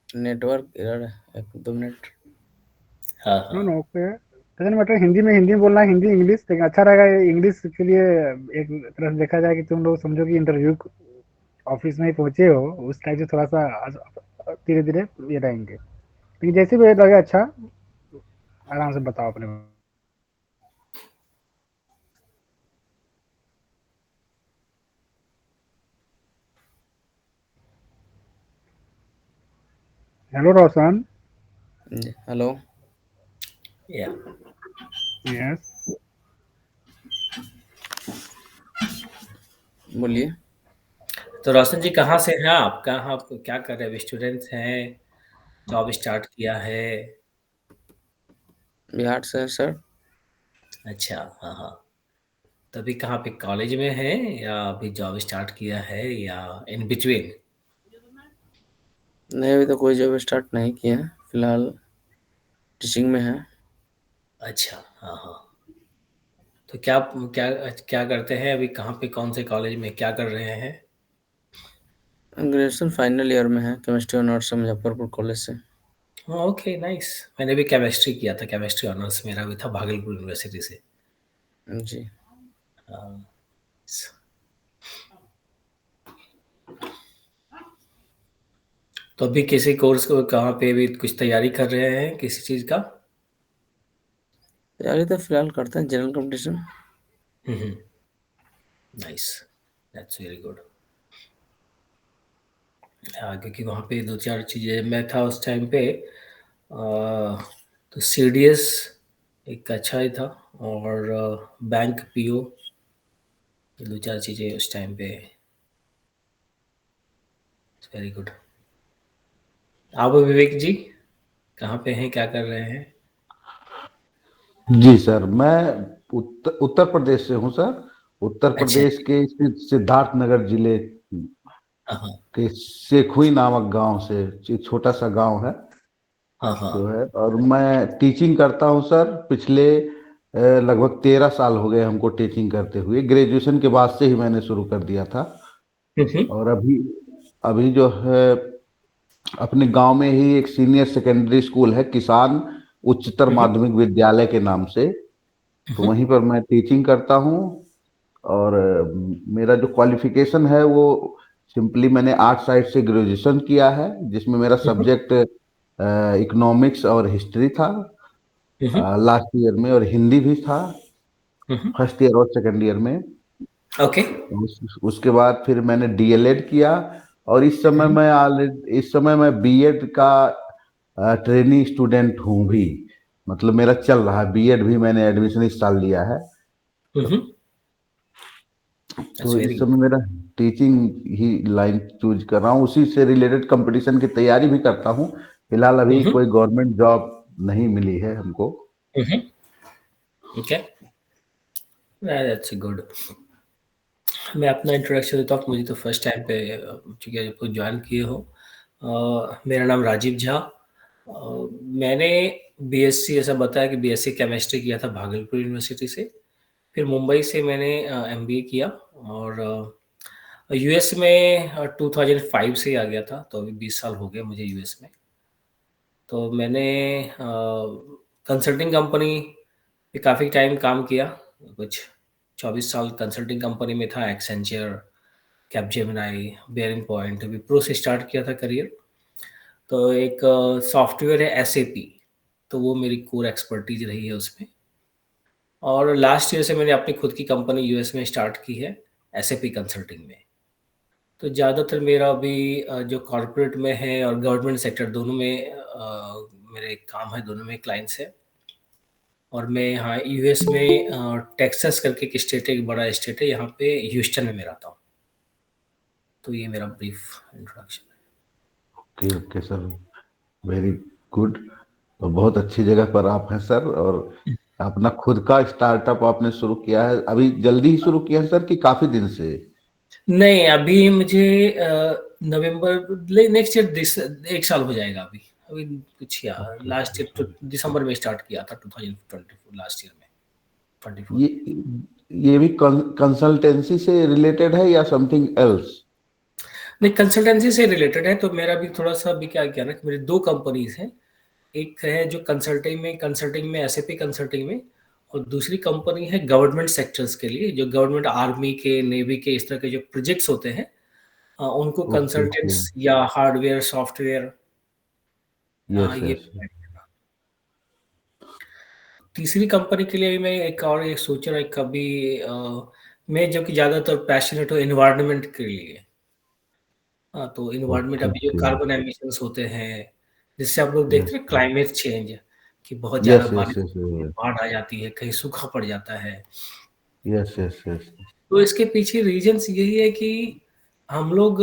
Network error है, 1-2 minute. हाँ no हाँ। No okay, doesn't matter. Hindi में हिंदी बोलना है, हिंदी इंग्लिश, लेकिन अच्छा रहेगा इंग्लिश के लिए। एक तरह से देखा जाए कि तुम लोग समझो कि इंटरव्यू ऑफिस में ही पहुंचे हो, उस टाइप से थोड़ा सा धीरे धीरे ये रहेंगे, लेकिन जैसे भी लगे अच्छा, आराम से बताओ अपने। हेलो रोशन। जी, हेलो। या। यस। बोलिए। तो रोशन जी कहाँ से हैं आप? कहाँ आप क्या कर रहे हैं? स्टूडेंट्स हैं? जॉब स्टार्ट किया है? बिहार से है सर। अच्छा, हाँ हाँ। तो अभी कहाँ पे, कॉलेज में है या अभी जॉब स्टार्ट किया है या इन बिटवीन? नहीं, अभी तो कोई जॉब स्टार्ट नहीं किया है, फिलहाल टीचिंग में है। अच्छा, हाँ हाँ। तो क्या क्या क्या करते हैं अभी? कहाँ पे, कौन से कॉलेज में क्या कर रहे हैं? ग्रेजुएशन फाइनल ईयर में है, केमिस्ट्री ऑनर्स से मुजफ्फरपुर कॉलेज से। हाँ, ओके, नाइस। मैंने भी केमिस्ट्री किया था, केमिस्ट्री ऑनर्स मेरा भी था भागलपुर यूनिवर्सिटी से। जी। हाँ। तो अभी किसी कोर्स को कहाँ पे भी कुछ तैयारी कर रहे हैं किसी चीज़ का? तैयारी तो फिलहाल करते हैं general competition. Nice, that's very good. हाँ, क्योंकि वहाँ पे दो चार चीज़ें मैं था उस टाइम पे, तो सीडीएस एक अच्छा ही था, और बैंक पीओ, ये दो चार चीज़ें उस टाइम पे। Very good. आप विवेक जी कहाँ पे हैं, क्या कर रहे हैं? जी सर, मैं उत्तर प्रदेश से हूँ सर। उत्तर अच्छा प्रदेश जी। के सिद्धार्थनगर जिले हाँ हाँ। के शेखुई नामक गांव से, एक छोटा सा गांव है हाँ हाँ। जो है, और मैं टीचिंग करता हूँ सर। पिछले लगभग 13 साल हो गए हमको टीचिंग करते हुए। ग्रेजुएशन के बाद से ही मैंने शुरू कर दिया था। हम्म और अभी अभी जो है, अपने गांव में ही एक सीनियर सेकेंडरी स्कूल है, किसान उच्चतर हम्म माध्यमिक विद्यालय के नाम से। तो हम्म वहीं पर मैं टीचिंग करता हूँ। और मेरा जो क्वालिफिकेशन है वो सिंपली, मैंने आर्ट साइड से ग्रेजुएशन किया है, जिसमें मेरा हम्म सब्जेक्ट इकोनॉमिक्स और हिस्ट्री था हम्म लास्ट ईयर में, और हिंदी भी था हम्म। फर्स्ट ईयर और सेकेंड ईयर में। ओके। उसके बाद फिर मैंने डीएलएड किया। और इस समय मैं बीएड का ट्रेनिंग स्टूडेंट हूँ भी। मतलब मेरा चल रहा है बीएड भी, मैंने एडमिशन इस साल लिया है। हम्म। दैट्स तो वेरी इस गुड। समय मेरा टीचिंग ही लाइन चूज कर रहा हूँ, उसी से रिलेटेड कंपटीशन की तैयारी भी करता हूँ। फिलहाल अभी हम्म कोई गवर्नमेंट जॉब नहीं मिली है हमको। हम्म। Okay, that's good. मैं अपना इंट्रोडक्शन देता हूँ। मुझे तो फर्स्ट टाइम पे, चूँकि आपको ज्वाइन किए हो, मेरा नाम राजीव झा। मैंने बीएससी, ऐसा बताया कि बीएससी केमिस्ट्री किया था भागलपुर यूनिवर्सिटी से। फिर मुंबई से मैंने एमबीए किया, और यूएस में 2005 से ही आ गया था, तो अभी 20 साल हो गए मुझे यूएस में। तो मैंने कंसल्टिंग कंपनी पे काफ़ी टाइम काम किया। कुछ 24 साल कंसल्टिंग कंपनी में था, एक्सेंचर, कैपजेमिनाई, बेयरिंग पॉइंट, विप्रो से स्टार्ट किया था करियर। तो एक सॉफ्टवेयर है एसएपी, तो वो मेरी कोर एक्सपर्टीज रही है उसमें। और लास्ट ईयर से मैंने अपनी खुद की कंपनी यूएस में स्टार्ट की है, एसएपी कंसल्टिंग में। तो ज़्यादातर मेरा अभी जो कॉरपोरेट में है और गवर्नमेंट सेक्टर दोनों में मेरे काम है, दोनों में क्लाइंट्स है। और मैं यहाँ यूएस में टेक्सास करके एक स्टेट है, एक बड़ा स्टेट है, यहाँ पे ह्यूस्टन में मैं रहता हूँ। तो ये मेरा ब्रीफ इंट्रोडक्शन है। Okay okay sir, very good. तो बहुत अच्छी जगह पर आप हैं सर। और अपना खुद का स्टार्टअप आपने शुरू किया है, अभी जल्दी ही शुरू किया है सर कि काफी दिन से? नहीं, अभी मुझे नवंबर नेक्स्ट ईयर, एक साल हो जाएगा अभी। अभी कुछ, या ओके लास्ट ओके ईयर तो सर। दिसंबर में स्टार्ट किया था, 2024 लास्ट ईयर में, 24 ये में। ये भी कंसल्टेंसी से रिलेटेड है या समथिंग एल्स? नहीं, कंसल्टेंसी से रिलेटेड है, तो मेरा भी थोड़ा सा अभी क्या किया ना कि मेरी 2 कंपनीज़ हैं। एक है जो कंसल्टिंग में एसएपी कंसल्टिंग में, और दूसरी कंपनी है गवर्नमेंट सेक्टर्स के लिए, जो गवर्नमेंट आर्मी के, नेवी के, इस तरह के जो प्रोजेक्ट्स होते हैं, उनको ओके ओके। कंसल्टेंट्स या हार्डवेयर, सॉफ्टवेयर, यस ये यस। provide करना। तीसरी कंपनी के लिए भी मैं एक और ये सोच रहा हूँ कभी, मैं जो कि ज़्यादातर पैशनेट हूँ एनवायरनमेंट के लिए। हाँ, तो एनवायरनमेंट ओके अभी जो ओके। कार्बन एमिशंस होते हैं, जिससे आप लोग यस देखते हैं क्लाइमेट चेंज, कि बहुत ज़्यादा यस यस बारिश यस। होती है, बाढ़ आ जाती है, कहीं सूखा पड़ जाता है। Yes yes yes. तो इसके पीछे रीज़न्स यही है कि हम लोग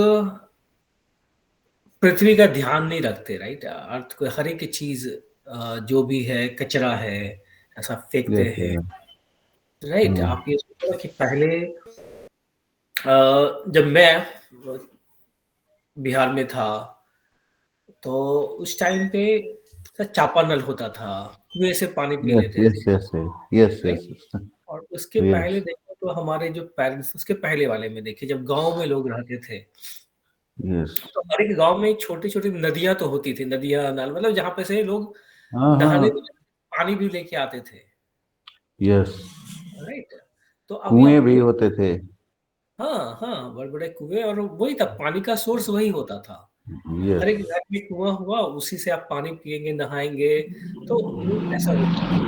पृथ्वी का ध्यान नहीं रखते, राइट? अर्थ को हर एक चीज़, जो भी है कचरा है, ऐसा फेंकते यस हैं, यस। राइट? आप ये सोचो कि पहले जब मैं बिहार में था, तो उस टाइम पे चापानल होता था, कुएँ से पानी पी यस लेते थे, yes yes yes right? Yes और उसके यस पहले देखो तो हमारे जो पेरेंट्स, उसके पहले वाले में देखिए, जब गाँव में लोग रहते थे, यस। तो हर एक गाँव में छोटी-छोटी नदियाँ तो होती थी, नदियाँ, नाल, मतलब जहाँ पे से लोग हाँ नहाने हाँ। भी पानी भी लेके आते थे, यस। राइट? तो अभी कुएं आप भी देख, होते थे। हाँ, हाँ, बड़े-बड़े कुएँ, और वही था, पानी का सोर्स वही होता था। हर यस। एक घर में कुआँ हुआ, उसी से आप पानी पिएँगे, नहाएँगे, तो वो ऐसा होता था।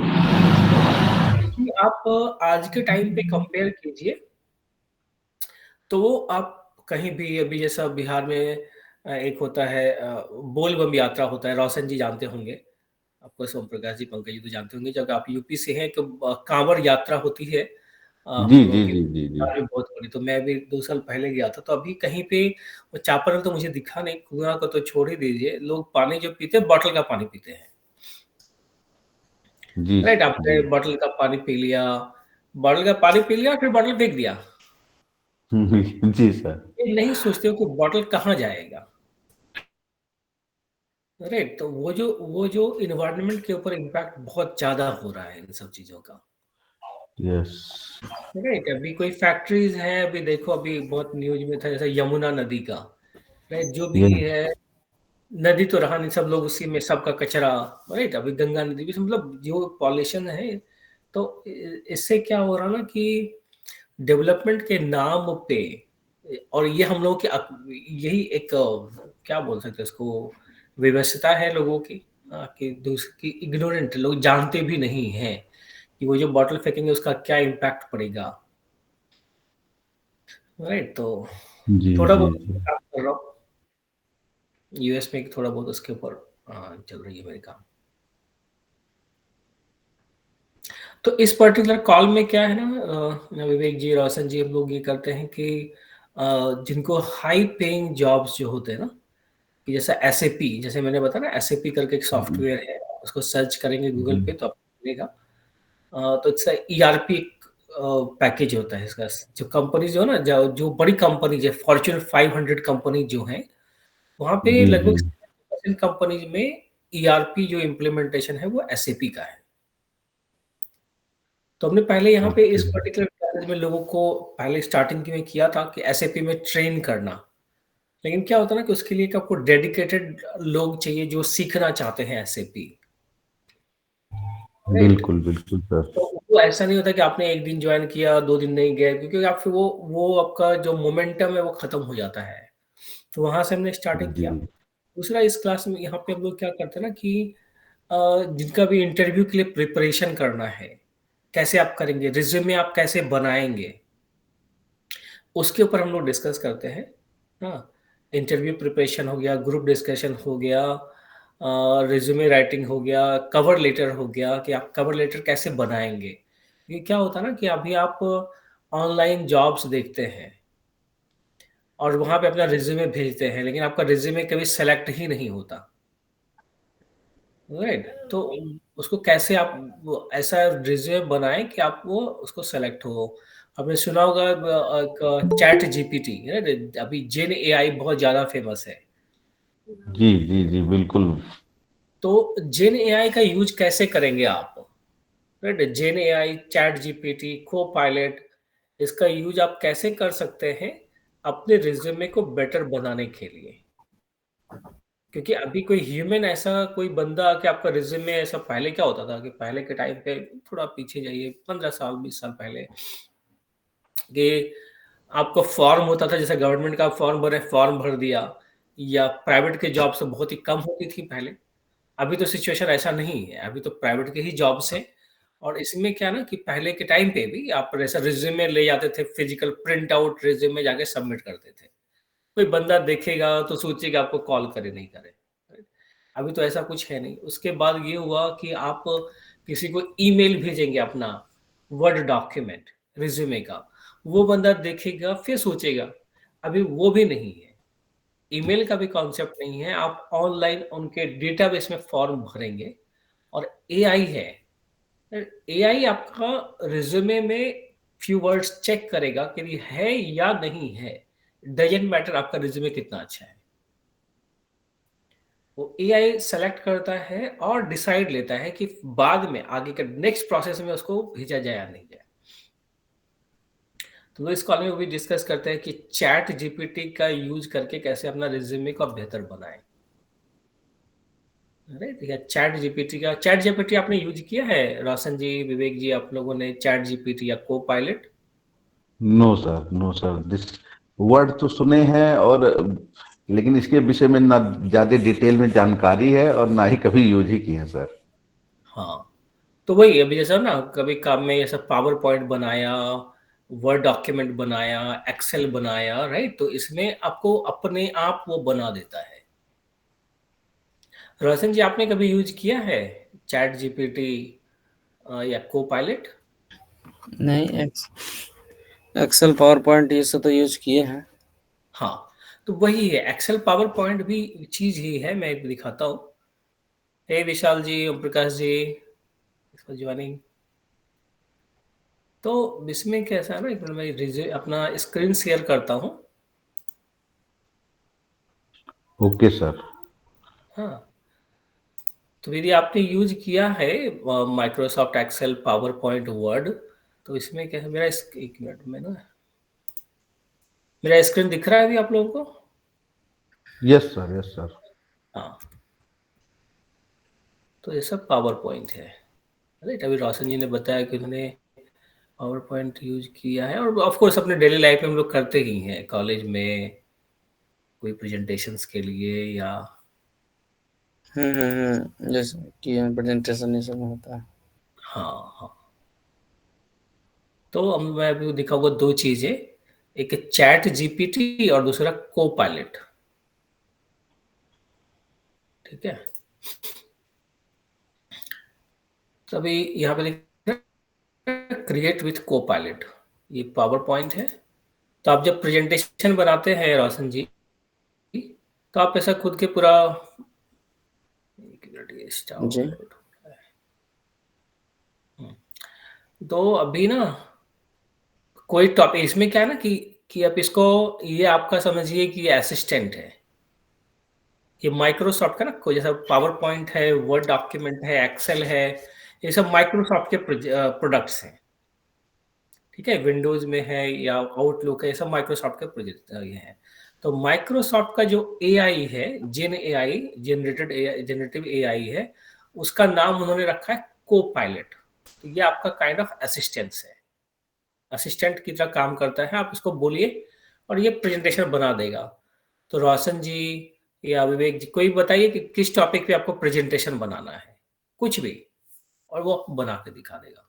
कि आप आज के टाइम पे कंपेयर कीजिए, तो आप कहीं भी अभी जैसा बिहार में एक होता है, बोलबम यात्रा होता है, रोशन जी जानते होंगे, आपको सोम प्रकाश जी, पंकज जी तो जानते होंगे, जब आप यूपी से हैं तो कांवड़ यात्रा होती है, जी हम लोगों जी की जी जी जी। बिहार में बहुत बड़ी। तो मैं भी 2 साल पहले गया था, तो अभी कहीं पे वो चापानल तो मुझे दिखा नहीं, कुआँ को तो छोड़ ही दीजिए, लोग पानी जो पीते हैं, बॉटल का पानी पीते हैं, जी राइट? आपने जी। बॉटल का पानी पी लिया, बॉटल का पानी पी लिया, फिर बॉटल फेंक दिया। जी सर। ये नहीं सोचते हो कि बॉटल कहाँ जाएगा, राइट? तो वो जो एनवायरनमेंट के ऊपर इम्पैक्ट बहुत ज़्यादा हो रहा है इन सब चीज़ों का, यस। राइट? अभी कोई फैक्ट्रीज़ हैं, अभी देखो, अभी बहुत न्यूज़ में था जैसे यमुना नदी का, राइट? जो भी यस। है, नदी तो रहा नहीं, सब लोग उसी में सबका कचरा, राइट? अभी गंगा नदी भी, मतलब जो पॉल्यूशन है, तो इससे क्या हो रहा ना कि डेवलपमेंट के नाम पे, और ये हम लोग की यही एक, क्या बोल सकते हैं इसको, व्यवस्था है लोगों की, कि दूसरी इग्नोरेंट लोग जानते भी नहीं हैं कि वो जो बॉटल फेंकेंगे उसका क्या इम्पैक्ट पड़ेगा, राइट? तो जी थोड़ा जी बहुत जी। काम कर रहा हूँ यूएस में, थोड़ा बहुत उसके ऊपर चल रही है मेरे काम। तो इस पर्टिकुलर कॉल में क्या है ना, विवेक जी, रोशन जी, हम लोग ये करते हैं कि जिनको हाई पेइंग जॉब्स जो होते हैं ना, कि जैसा एसएपी, जैसे मैंने बताया ना, एसएपी करके एक सॉफ्टवेयर है, उसको सर्च करेंगे गूगल पे तो आपको मिलेगा। तो इसका ईआरपी पैकेज होता है इसका, जो कंपनी जो है ना, जो बड़ी कंपनी है, फॉर्च्यून 500 कंपनी जो है, वहाँ पे जी जी। लगभग 70% कंपनीज में ईआरपी जो इम्प्लीमेंटेशन है वो एसएपी का है। तो हमने पहले यहाँ पे ओके। इस पर्टिकुलर पैकेज में लोगों को पहले स्टार्टिंग में किया था कि एसएपी में ट्रेन करना। लेकिन क्या होता है ना कि उसके लिए एक आपको डेडिकेटेड लोग चाहिए जो सीखना चाहते हैं एसएपी, राइट? बिल्कुल बिल्कुल सर। तो वो ऐसा नहीं होता कि आपने 1 दिन जॉइन किया, 2 दिन नहीं गए, क्योंकि आप फिर वो आपका जो मोमेंटम है वो खत्म हो जाता है। तो वहाँ से हमने स्टार्टिंग जी। किया। दूसरा, इस क्लास में यहाँ पे हम लोग क्या करते हैं ना कि अ, जिनका भी इंटरव्यू के लिए प्रिपरेशन करना है, कैसे आप करेंगे, रिज्यूमे आप कैसे बनाएँगे, उसके ऊपर हम लोग डिस्कस करते हैं। हाँ, इंटरव्यू प्रिपरेशन हो गया, ग्रुप डिस्कशन हो गया, रिज्यूमे राइटिंग हो गया, कवर लेटर हो गया, कि आप कवर लेटर कैसे बनाएँगे। ये क्या होता है ना कि अभी आप ऑनलाइन जॉब्स देखते हैं और वहाँ पे अपना रिज्यूमे भेजते हैं, लेकिन आपका रिज्यूमे कभी सेलेक्ट ही नहीं होता, राइट? तो उसको कैसे आप वो ऐसा रिज्यूमे बनाएँ कि आप वो उसको सेलेक्ट हो। आपने सुना होगा एक चैट जीपीटी, राइट? अभी जेन एआई बहुत ज़्यादा फेमस है। जी जी जी बिल्कुल। तो जेन एआई का यूज़ कैसे करेंगे आप? राइट? जेन एआई, चैट जीपीटी, को-पायलट, इसका यूज़ आप कैसे कर सकते हैं अपने रिज्यूमे को बेटर बनाने के लिए, क्योंकि अभी कोई ह्यूमन ऐसा कोई बंदा कि आपका रिज्यूमे ऐसा पहले क्या होता था कि पहले के टाइम पे थोड़ा पीछे जाइए 15 साल 20 साल पहले कि आपका फॉर्म होता था, जैसे गवर्नमेंट का फॉर्म भरे, फॉर्म भर दिया, या प्राइवेट के जॉब से बहुत ही कम होती थी पहले। अभी तो सिचुएशन ऐसा नहीं है, अभी तो प्राइवेट के ही जॉब्स हैं। और इसमें क्या ना कि पहले के टाइम पे भी आप ऐसा रिज्यूमे ले जाते थे, फिजिकल प्रिंट आउट रिज्यूमे जाके सबमिट करते थे। कोई बंदा देखेगा तो सोचेगा आपको कॉल करे नहीं करे। राइट? अभी तो ऐसा कुछ है नहीं। उसके बाद ये हुआ कि आप किसी को ईमेल भेजेंगे अपना वर्ड डॉक्यूमेंट रिज्यूमे का, वो बंदा देखेगा फिर सोचेगा। अभी वो भी नहीं है, ईमेल का भी कॉन्सेप्ट नहीं है। आप ऑनलाइन उनके डेटाबेस में फॉर्म भरेंगे और एआई है। एआई आपका रिज्यूमे में फ्यू वर्ड्स चेक करेगा कि ये है या नहीं है। डजंट मैटर आपका रिज्यूमे कितना अच्छा है, वो एआई सेलेक्ट करता है और डिसाइड लेता है कि बाद में आगे के नेक्स्ट प्रोसेस में उसको भेजा जाए या नहीं जाए। तो इस कॉल में भी डिस्कस करते हैं कि चैट जीपीटी का यूज करके कैसे अपना रिज्यूमे को बेहतर बनाएं। राइट, या चैट जीपीटी आपने यूज किया है रोशन जी, विवेक जी, आप लोगों ने चैट जीपीटी या copilot? No sir, no sir, this word तो सुने हैं, और लेकिन इसके विषय में ना ज्यादा डिटेल में जानकारी है और ना ही कभी यूज ही किए हैं सर। हाँ, तो वही अभी जैसा ना कभी काम में ऐसा पावर पॉइंट बनाया, वर्ड डॉक्यूमेंट बनाया, एक्सेल बनाया, राइट, तो इसमें आपको अपने आप वो बना देता है। रोशन जी, आपने कभी यूज किया है चैट जीपीटी या को पायलट? नहीं, एक्सेल पावर पॉइंट ये सब तो यूज किए हैं। हाँ, तो वही है, एक्सेल पावर पॉइंट भी चीज ही है। मैं दिखाता हूँ। हे विशाल जी, ओम प्रकाश जी, ज्वाइनिंग। तो इसमें कैसा है ना, एक मिनट मैं अपना स्क्रीन शेयर करता हूँ। Okay sir. हाँ, तो यदि आपने यूज किया है Microsoft Excel, PowerPoint, word, तो इसमें क्या है, एक मिनट में ना मेरा स्क्रीन दिख रहा है अभी आप लोगों को? Yes sir, yes sir. हाँ, तो ये सब पावर पॉइंट है। राइट, अभी रोशन जी ने बताया कि उन्होंने पावर पॉइंट यूज किया है, और ऑफ कोर्स अपने डेली लाइफ में हम लोग करते ही हैं, कॉलेज में कोई प्रेजेंटेशंस के लिए या जैसे कि प्रेजेंटेशन ये सब होता है। हाँ हाँ। तो अब मैं अभी दिखाऊंगा दो चीजें, एक चैट जीपीटी और दूसरा को पायलट। ठीक है, तो अभी यहाँ पे क्रिएट विथ को पायलट, ये पावर पॉइंट है। तो आप जब प्रेजेंटेशन बनाते हैं रोशन जी, तो आप ऐसा खुद के पूरा, एक मिनट, ये जी। डाउनलोड। तो अभी ना कोई टॉपिक इसमें क्या है ना कि आप इसको, ये आपका समझिए कि ये असिस्टेंट है। ये माइक्रोसॉफ्ट का ना कोई जैसा पावर पॉइंट है, वर्ड डॉक्यूमेंट है, एक्सेल है, ये सब माइक्रोसॉफ्ट के प्रोडक्ट्स हैं। ठीक है, विंडोज में है या आउटलुक है, ये सब माइक्रोसॉफ्ट के प्रोजेक्ट ये हैं। तो माइक्रोसॉफ्ट का जो एआई है, जेन एआई, जनरेटिव एआई है, उसका नाम उन्होंने रखा है को पायलट। तो ये आपका काइंड ऑफ असिस्टेंस है, असिस्टेंट की तरह काम करता है। आप इसको बोलिए और ये प्रेजेंटेशन बना देगा। तो रोशन जी या विवेक जी, कोई बताइए कि किस टॉपिक पे आपको प्रेजेंटेशन बनाना है, कुछ भी, और वो आपको बना के दिखा देगा।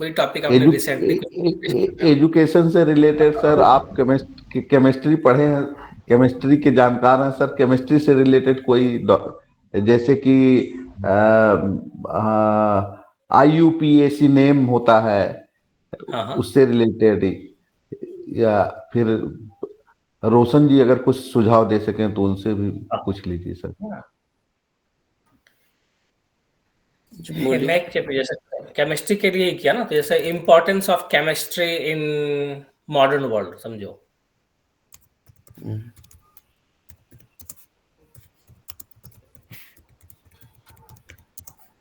कोई टॉपिक आपने एजु रिसेंटली एजुकेशन से रिलेटेड सर, आप केमिस्ट्री पढ़े हैं, केमिस्ट्री के जानकार हैं सर? केमिस्ट्री से रिलेटेड कोई जैसे कि IUPAC नेम होता है, हाँ हाँ, उससे रिलेटेड, या फिर रोशन जी अगर कुछ सुझाव दे सकें तो उनसे भी पूछ लीजिए सर। जी, बोलिए। मैं जैसे केमिस्ट्री के लिए ही किया ना, तो जैसे importance of chemistry in modern world समझो। हम्म,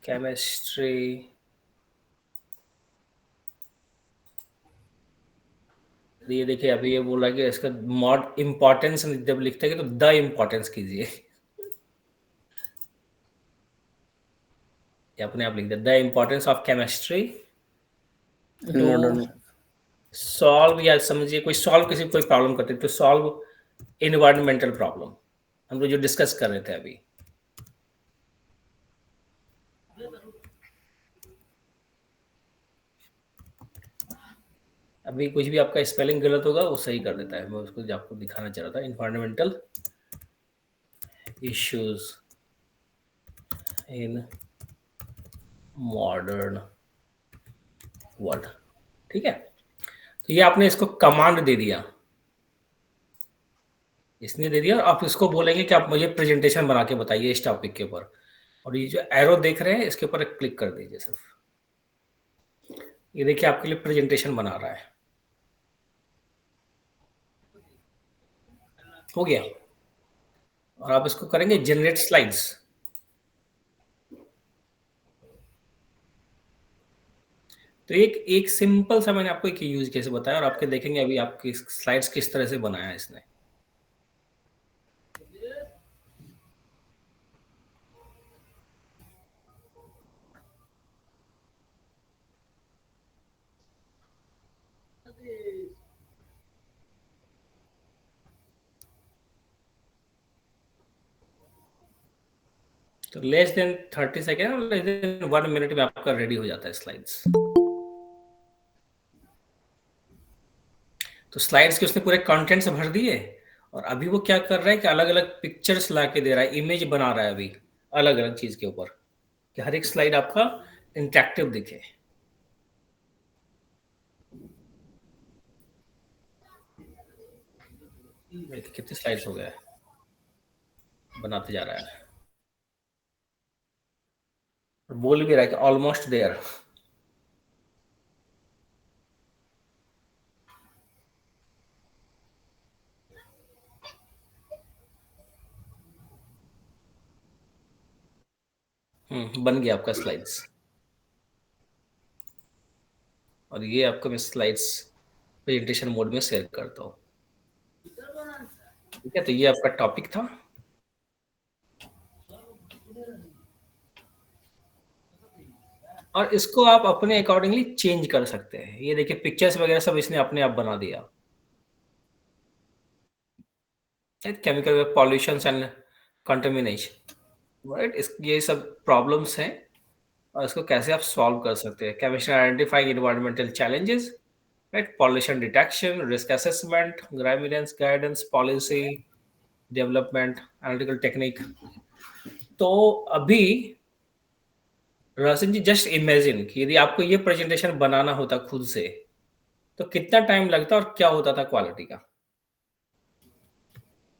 केमिस्ट्री ये देखिए अभी ये बोल रहा है कि इसका मॉड इम्पोर्टेंस जब लिखते हैं तो द इम्पोर्टेंस कीजिए, ये अपने आप लिख दिया, the importance of chemistry in to modern. Solve, या समझिए कोई सॉल्व किसी कोई प्रॉब्लम करते तो सॉल्व इन्वायरमेंटल प्रॉब्लम, हम लोग जो डिस्कस कर रहे थे अभी। अभी कुछ भी आपका स्पेलिंग गलत होगा वो सही कर देता है, मैं उसको आपको दिखाना चाह रहा था। Environmental issues in modern world, ठीक है। तो ये आपने इसको कमांड दे दिया, इसने दे दिया, आप इसको बोलेंगे कि आप मुझे प्रेजेंटेशन बना के बताइए इस टॉपिक के ऊपर, और ये जो एरो देख रहे हैं इसके ऊपर क्लिक कर दीजिए सिर्फ, ये देखिए आपके लिए प्रेजेंटेशन बना रहा है, हो गया। और आप इसको करेंगे जनरेट स्लाइड्स, तो एक एक सिंपल सा मैंने आपको एक यूज कैसे बताया, और आपके देखेंगे अभी आपकी स्लाइड्स किस तरह से बनाया है इसने। तो लेस देन 30 सेकेंड और लेस देन 1 मिनट में आपका रेडी हो जाता है स्लाइड्स। तो स्लाइड्स के उसने पूरे कंटेंट्स भर दिए, और अभी वो क्या कर रहा है कि अलग अलग पिक्चर्स ला के दे रहा है, इमेज बना रहा है अभी अलग अलग चीज के ऊपर, कि हर एक स्लाइड आपका इंटरेक्टिव दिखे। कितने स्लाइड्स हो गए, बनाते जा रहा है, और बोल भी रहा है कि ऑलमोस्ट देयर। बन गया आपका स्लाइड्स, और ये आपको मैं स्लाइड्स प्रेजेंटेशन मोड में शेयर करता हूँ, ठीक है। तो ये आपका टॉपिक था, और इसको आप अपने अकॉर्डिंगली चेंज कर सकते हैं। ये देखिए पिक्चर्स वगैरह सब इसने अपने आप बना दिया, chemical pollution and contamination, right. ये सब प्रॉब्लम्स हैं, और इसको कैसे आप सॉल्व कर सकते हैं। Chemistry identifying environmental challenges, right, pollution detection, risk assessment, griminence guidance, policy development, analytical technique. तो अभी रोशन जी जस्ट इमेजिन कि यदि आपको ये प्रेजेंटेशन बनाना होता खुद से तो कितना टाइम लगता और क्या होता था क्वालिटी का,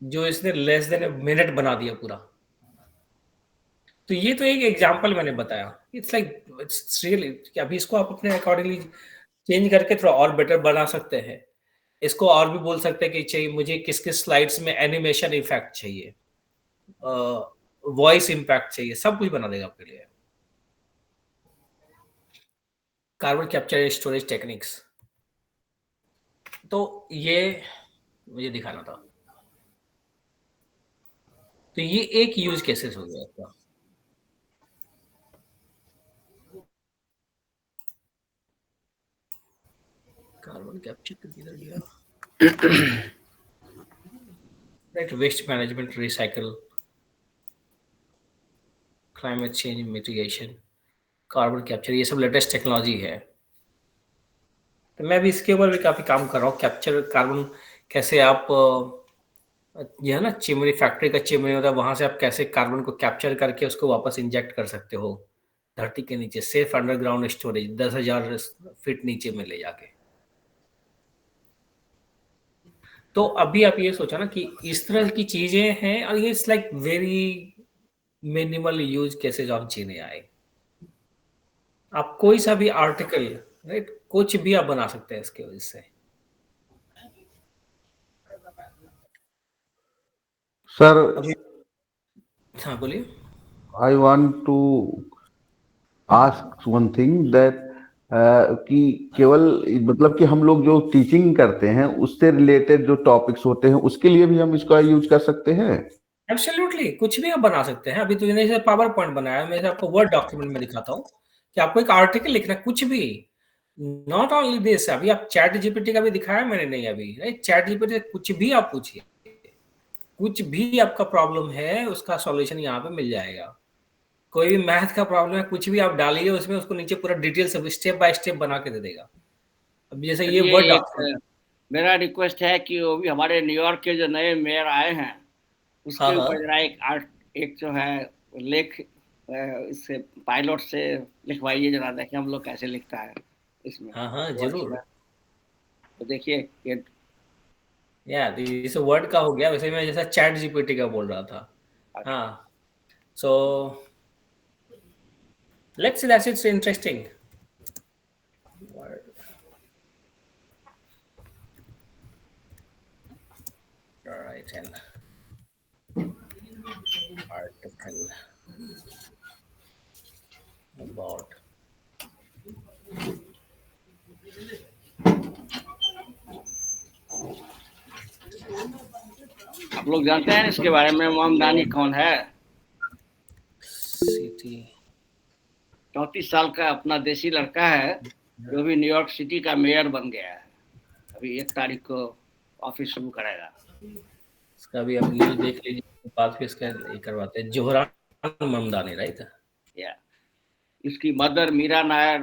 जो इसने लेस देन मिनट बना दिया पूरा। तो ये तो एक एग्जांपल मैंने बताया, इट्स लाइक इट्स रियली, अभी इसको आप अपने अकॉर्डिंगली चेंज करके थोड़ा और बेटर बना सकते हैं। इसको और भी बोल सकते हैं कि चाहिए मुझे किस किस स्लाइड्स में एनिमेशन इफेक्ट चाहिए, वॉइस इम्पैक्ट चाहिए, सब कुछ बना देगा आपके लिए। कार्बन कैप्चर स्टोरेज टेक्निक्स, तो ये मुझे दिखाना था। तो ये एक यूज केसेस हो गया आपका। कार्बन कैप्चर किधर गया, right, waste management, recycle, climate change mitigation, carbon capture, ये सब लेटेस्ट टेक्नोलॉजी है। तो मैं भी इसके ऊपर भी काफी काम कर रहा हूँ, कैप्चर कार्बन कैसे आप ये है ना चिमनी, फैक्ट्री का चिमनी होता है, वहां से आप कैसे कार्बन को कैप्चर करके उसको वापस इंजेक्ट कर सकते हो धरती के नीचे, सेफ अंडरग्राउंड स्टोरेज 10,000 फीट नीचे में ले जाके। तो अभी आप ये सोचा ना कि इस तरह की चीजें हैं, और ये it's like very minimal use cases of जीने आए। आप कोई सा भी आर्टिकल, राइट, कुछ भी आप बना सकते हैं इसके वजह से। सर अभी हाँ बोलिए। I want to ask one thing that कि केवल मतलब कि हम लोग जो टीचिंग करते हैं उससे रिलेटेड जो टॉपिक्स होते हैं उसके लिए भी हम इसका यूज कर सकते हैं? एब्सोल्युटली, कुछ भी आप बना सकते हैं। अभी तो मैंने जैसे पावर पॉइंट बनाया, मैं आपको वर्ड डॉक्यूमेंट में दिखाता हूँ कि आपको एक आर्टिकल लिखना है, कुछ भी। नॉट ओनली दिस, अभी आप चैट जीपीटी का भी दिखाया मैंने, नहीं अभी, राइट? चैट जीपीटी से कुछ भी आप पूछिए, कुछ भी आपका प्रॉब्लम है उसका सॉल्यूशन यहाँ पे मिल जाएगा। कोई भी मैथ का प्रॉब्लम है, कुछ भी आप डालिए उसमें, उसको नीचे पूरा डिटेल से स्टेप बाय स्टेप बना के दे देगा। अब जैसे ये चलिए वर्ड एक डॉक्यूमेंट, मेरा रिक्वेस्ट है कि वो भी हमारे न्यूयॉर्क के जो नए मेयर आए हैं उसके ऊपर जरा एक जो है लेख इससे पायलट से लिखवाइए, जरा देखें हम लोग कैसे लिखता है इसमें। हाँ जरूर। तो देखिए ये यार जैसे वर्ड का हो गया, वैसे मैं जैसा चैट जीपीटी का बोल रहा था। हाँ, so let's see, that's it's interesting. All right, and article about आप लोग जानते हैं इसके बारे में, ममदानी कौन है? सिटी 34 साल का अपना देसी लड़का है जो भी न्यूयॉर्क सिटी का मेयर बन गया है। अभी 1 तारीख को ऑफिस शुरू करेगा। इसका भी आप न्यूज़ देख लीजिए, बाद फिर इसका ये करवाते हैं। जोहरान ममदानी, राइट? या इसकी mother Meera Nair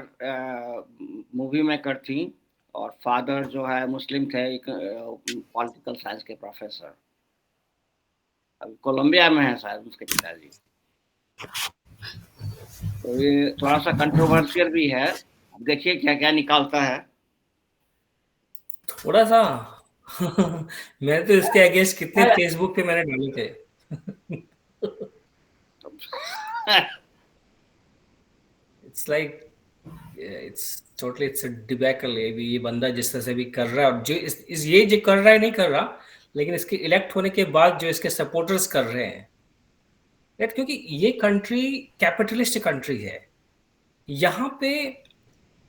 movie maker थी और फादर जो है मुस्लिम थे, पॉलिटिकल साइंस के प्रोफेसर। अभी कोलंबिया में है शायद उसके पिताजी। तो ये थोड़ा सा कंट्रोवर्शियल भी है, देखिए क्या क्या निकालता है। थोड़ा सा मैंने तो इसके अगेंस्ट कितने फेसबुक पे मैंने डाले थे। It's like it's totally it's a debacle. ये बंदा जिस तरह से भी कर रहा है, और जो ये जो कर रहा है नहीं कर रहा, लेकिन इसके इलेक्ट होने के बाद जो इसके सपोर्टर्स कर रहे हैं, राइट? क्योंकि ये कंट्री कैपिटलिस्ट कंट्री है। यहाँ पे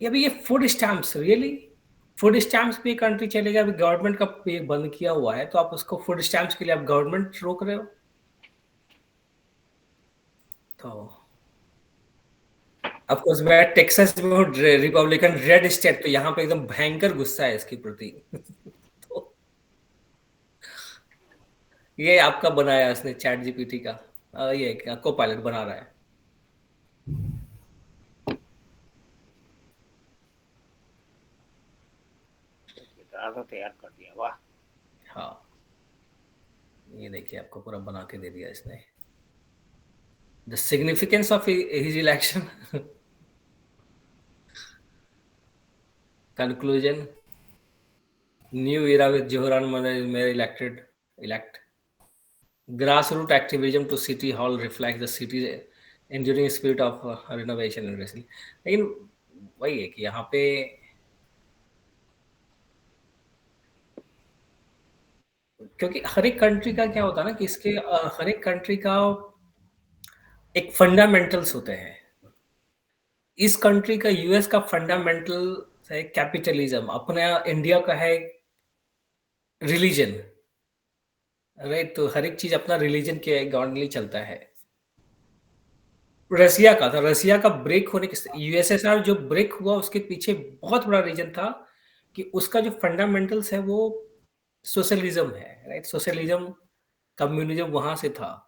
अभी ये food stamps, really food stamps पे कंट्री चलेगा? अभी गवर्नमेंट का ये बंद किया हुआ है, तो आप उसको फूड स्टैम्प्स के लिए आप गवर्नमेंट रोक रहे हो। तो ऑफ कोर्स मैं टेक्सास में हूँ, रिपब्लिकन रेड स्टेट, तो यहाँ पे एकदम भयंकर गुस्सा है इसके प्रति। तो ये आपका बनाया इसने चैट जीपीटी का, ये क्या को पायलट बना रहा है। तैयार कर दिया, वाह। हाँ, ये देखिए आपको पूरा बना के दे दिया इसने। The significance of his election. Conclusion, new era with Johran Mayor elect. Grassroots activism to city hall reflects the city's enduring spirit of renovation and resilience. लेकिन वही है कि यहाँ पे क्योंकि हर एक कंट्री का क्या होता है ना कि इसके हर एक कंट्री का एक फंडामेंटल्स होते हैं। इस कंट्री का, यूएस का फंडामेंटल है कैपिटलिज्म, अपने इंडिया का है रिलीजन, राइट? तो हर एक चीज अपना रिलीजन के अकॉर्डिंगली चलता है। रसिया का था, रसिया का ब्रेक होने के, यूएसएसआर जो ब्रेक हुआ उसके पीछे बहुत बड़ा रीजन था कि उसका जो फंडामेंटल्स है वो सोशलिज्म है, राइट? सोशलिज्म, कम्युनिज्म वहां से था।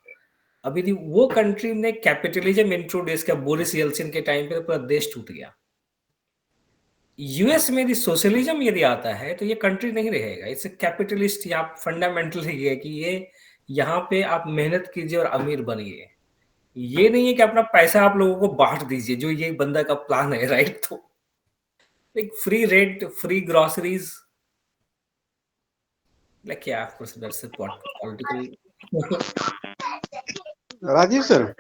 अभी वो कंट्री ने कैपिटलिज्म इंट्रोड्यूस किया बोरिस येल्सिन के टाइम पे, तो पूरा देश टूट गया। यूएस में यदि सोशलिज्म यदि आता है तो ये कंट्री नहीं रहेगा, इट्स कैपिटलिस्ट। या फंडामेंटल ही है कि ये यहाँ पे आप मेहनत कीजिए और अमीर बनिए, ये नहीं है कि अपना पैसा आप लोगों को बांट दीजिए, जो ये बंदा का प्लान है, राइट? तो एक free rent, free groceries, like क्या पॉलिटिकल। राजीव सर,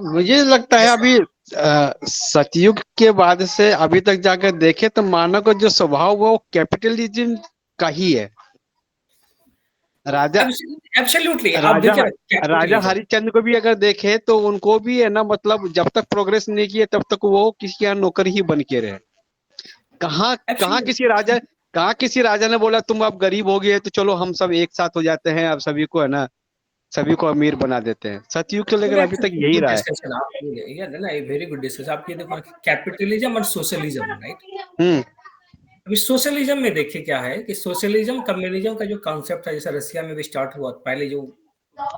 मुझे लगता है अभी सतयुग के बाद से अभी तक जाकर देखे तो मानव का जो स्वभाव वो कैपिटलिज्म का ही है। राजा एब्सोल्युटली आप राजा देखिए राजा कैपिटलिज्म। हरिश्चंद्र को भी अगर देखे तो उनको भी है ना, मतलब जब तक प्रोग्रेस नहीं किए तब तक वो किसी का नौकर ही बन के रहे। कहाँ कहाँ किसी राजा कहाँ किसी राजा ने बोला तुम अब गरीब हो गए तो चलो हम सब एक साथ हो जाते हैं, अब सभी को है ना, सभी को अमीर बना देते हैं। सतयुग को लेकर अभी तक यही गुड रहा है। डिस्कशन आप ये ना वेरी गुड डिस्कशन। आप ये देखो कैपिटलिज्म और सोशलिज्म, राइट। हम्म अभी सोशलिज्म में देखिए क्या है कि सोशलिज्म कम्युनिज्म का जो कॉन्सेप्ट है, जैसे रसिया में भी स्टार्ट हुआ पहले, जो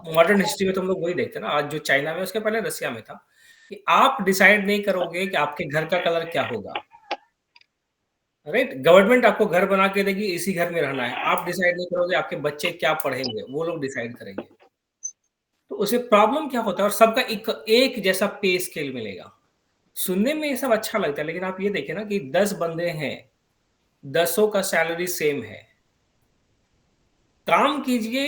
मॉडर्न हिस्ट्री में तुम लोग वही देखते हैं ना, आज जो चाइना में उसके पहले रसिया में था कि आप डिसाइड नहीं करोगे कि आपके घर का कलर क्या होगा, राइट। गवर्नमेंट आपको घर बना के देगी, इसी घर में रहना है। आप डिसाइड नहीं करोगे आपके बच्चे क्या पढ़ेंगे, वो लोग डिसाइड करेंगे। तो उसे प्रॉब्लम क्या होता है, और सबका एक जैसा पे स्केल मिलेगा। सुनने में ये सब अच्छा लगता है, लेकिन आप ये देखें ना कि 10 बंदे हैं, 10 का सैलरी सेम है। काम कीजिए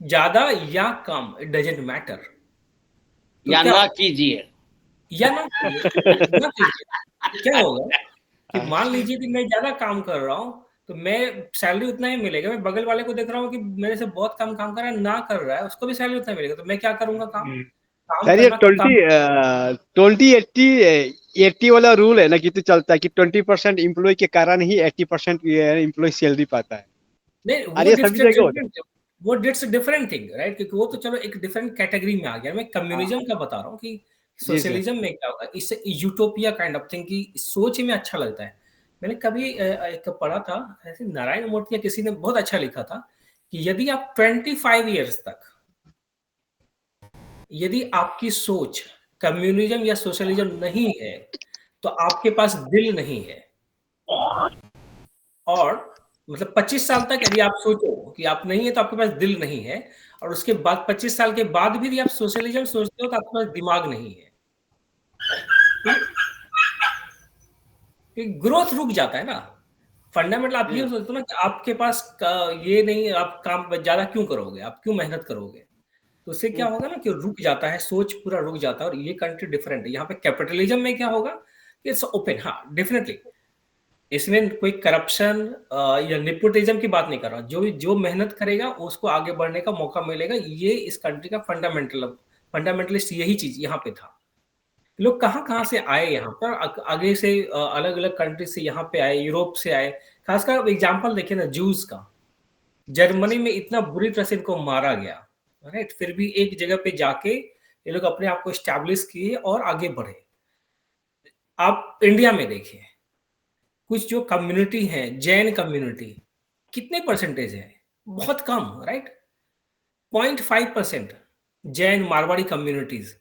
ज्यादा या कम, इट डजेंट मैटर। तो या क्या ना कीजिए, या ना कीजिए, क्या होगा कि मान लीजिए कि मैं ज्यादा काम कर रहा हूं तो मैं सैलरी उतना ही मिलेगा। मैं बगल वाले को देख रहा हूँ कि मेरे से बहुत कम काम कर रहा है, ना कर रहा है, उसको भी सैलरी उतना मिलेगा। तो मैं क्या करूंगा, काम सर ये करना तो काम। 20 80 वाला रूल है ना कि तो चलता है कि 20% एम्प्लॉय के कारण ही 80% एम्प्लॉय सैलरी पाता है। नहीं, और ये सभी जगह होता है। वो डिट्स डिफरेंट थिंग, राइट, क्योंकि वो तो चलो एक डिफरेंट कैटेगरी में आ गया। मैं कम्युनिज्म का बता रहा हूँ कि जी सर। सोशलिज्म में क्या होगा, इससे यूटोपिया काइंड ऑफ थिंग की सोच में अच्छा लगता है। मैंने कभी एक पढ़ा था, ऐसे नारायण मूर्ति या किसी ने बहुत अच्छा लिखा था कि यदि आप 25 ईयर्स तक, यदि आपकी सोच कम्युनिज्म या सोशलिज्म नहीं है तो आपके पास दिल नहीं है। और मतलब 25 साल तक यदि आप सोचो कि आप नहीं है तो आपके पास दिल नहीं है, और उसके बाद 25 साल के बाद भी यदि आप सोशलिज्म सोचते हो तो आपके पास दिमाग नहीं है। ग्रोथ रुक जाता है ना। फंडामेंटल आप ये सोचते हो ना कि आपके पास ये नहीं, आप काम ज्यादा क्यों करोगे, आप क्यों मेहनत करोगे। तो उससे क्या होगा ना कि रुक जाता है, सोच पूरा रुक जाता है। और ये कंट्री डिफरेंट है। यहाँ पे कैपिटलिज्म में क्या होगा, इट्स ओपन। हाँ डेफिनेटली इसमें कोई करप्शन या नेपोटिज्म की बात नहीं कर रहा। जो मेहनत करेगा उसको आगे बढ़ने का मौका मिलेगा। ये इस कंट्री का फंडामेंटलिस्ट यही चीज यहाँ पे था। लोग कहाँ कहाँ से आए यहाँ पर, आगे से अलग अलग कंट्री से यहाँ पे आए, यूरोप से आए। खासकर एग्जाम्पल देखिए ना जूस का, जर्मनी में इतना बुरी तरह से इनको मारा गया, राइट, फिर भी एक जगह पे जाके ये लोग अपने आप को स्टैब्लिश किए और आगे बढ़े। आप इंडिया में देखिए, कुछ जो कम्युनिटी है, जैन कम्युनिटी, कितने परसेंटेज है, बहुत कम, राइट, 0.5% जैन मारवाड़ी कम्युनिटीज।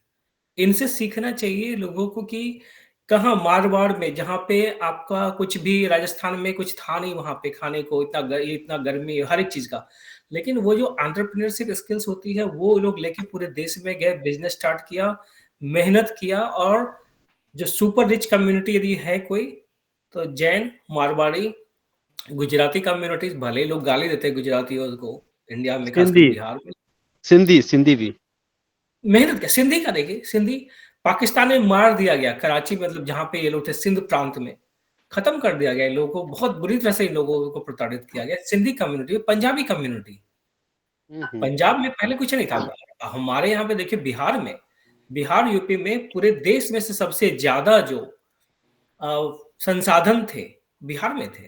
इनसे सीखना चाहिए लोगों को कि कहाँ मारवाड़ में, जहाँ पे आपका कुछ भी, राजस्थान में कुछ था नहीं वहां पे खाने को, इतना गर्मी हर एक चीज का, लेकिन वो जो एंटरप्रेन्योरशिप स्किल्स होती है वो लोग लेके पूरे देश में गए, बिजनेस स्टार्ट किया, मेहनत किया। और जो सुपर रिच कम्युनिटी यदि है कोई, तो जैन, मारवाड़ी, गुजराती कम्युनिटीज, भले लोग गाली देते हैं गुजरातियों को इंडिया में, खासकर सिंधी बिहार में। सिंधी भी मेहनत क्या, सिंधी का देखिए, सिंधी पाकिस्तान में मार दिया गया, कराची मतलब जहां पे ये लोग थे, सिंध प्रांत में खत्म कर दिया गया। इन लोगों को बहुत बुरी तरह से इन लोगों को प्रताड़ित किया गया। सिंधी कम्युनिटी, पंजाबी कम्युनिटी, पंजाब में पहले कुछ नहीं था। हमारे यहाँ पे देखिए बिहार यूपी में पूरे देश में से सबसे ज्यादा जो संसाधन थे बिहार में थे,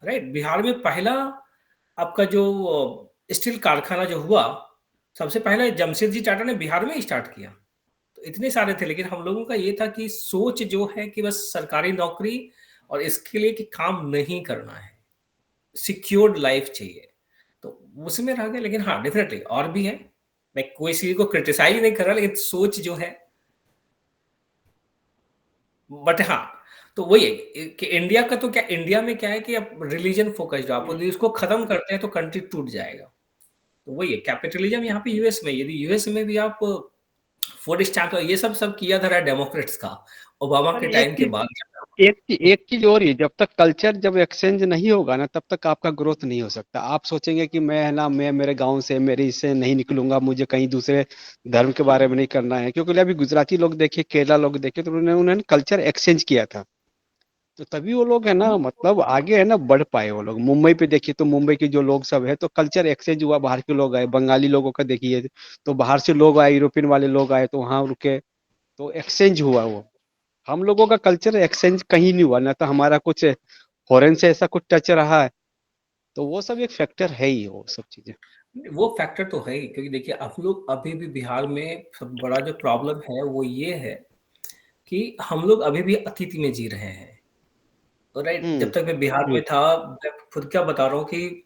राइट। बिहार में पहला आपका जो स्टील कारखाना जो हुआ, सबसे पहले जमशेदजी टाटा ने बिहार में स्टार्ट किया। तो इतने सारे थे, लेकिन हम लोगों का ये था कि सोच जो है कि बस सरकारी नौकरी और इसके लिए कि काम नहीं करना है, सिक्योर्ड लाइफ चाहिए, तो उसमें रह गए। लेकिन हाँ डेफिनेटली और भी है, मैं कोई चीज को क्रिटिसाइज नहीं कर रहा, लेकिन सोच जो है, बट हाँ, तो वही है कि इंडिया का तो क्या, इंडिया में क्या है कि अब रिलीजन फोकस्ड, आप यदि उसको खत्म करते हैं तो कंट्री टूट जाएगा। तो वही है कैपिटलिज्म यहाँ पे यूएस में। यदि यूएस में भी आप फूड स्टैम्प ये सब किया था डेमोक्रेट्स का, ओबामा के टाइम के बाद। एक चीज और ही, जब तक कल्चर जब एक्सचेंज नहीं होगा ना तब तक आपका ग्रोथ नहीं हो सकता। आप सोचेंगे कि मैं है ना, मैं मेरे गांव से, मेरे इससे नहीं निकलूंगा, मुझे कहीं दूसरे धर्म के बारे में नहीं करना है। क्योंकि अभी गुजराती लोग देखे, केरला लोग देखे, तो उन्होंने कल्चर एक्सचेंज किया था। तो तभी वो लोग है ना मतलब आगे है ना बढ़ पाए वो लोग। मुंबई पे देखिए तो मुंबई के जो लोग सब है तो कल्चर एक्सचेंज हुआ, बाहर के लोग आए, बंगाली लोगों का देखिए तो बाहर से लोग आए, यूरोपियन वाले लोग आए तो वहाँ रुके, तो एक्सचेंज हुआ वो। हम लोगों का कल्चर एक्सचेंज कहीं नहीं हुआ, ना तो हमारा कुछ फॉरेन से ऐसा कुछ टच रहा है, तो वो सब एक फैक्टर है ही वो सब चीजें। वो फैक्टर तो है ही, क्योंकि देखिए हम लोग अभी भी बिहार में सब बड़ा जो प्रॉब्लम है वो ये है कि हम लोग अभी भी अतीत में जी रहे हैं। राइट, जब तक मैं बिहार में था, मैं खुद क्या बता रहा हूँ कि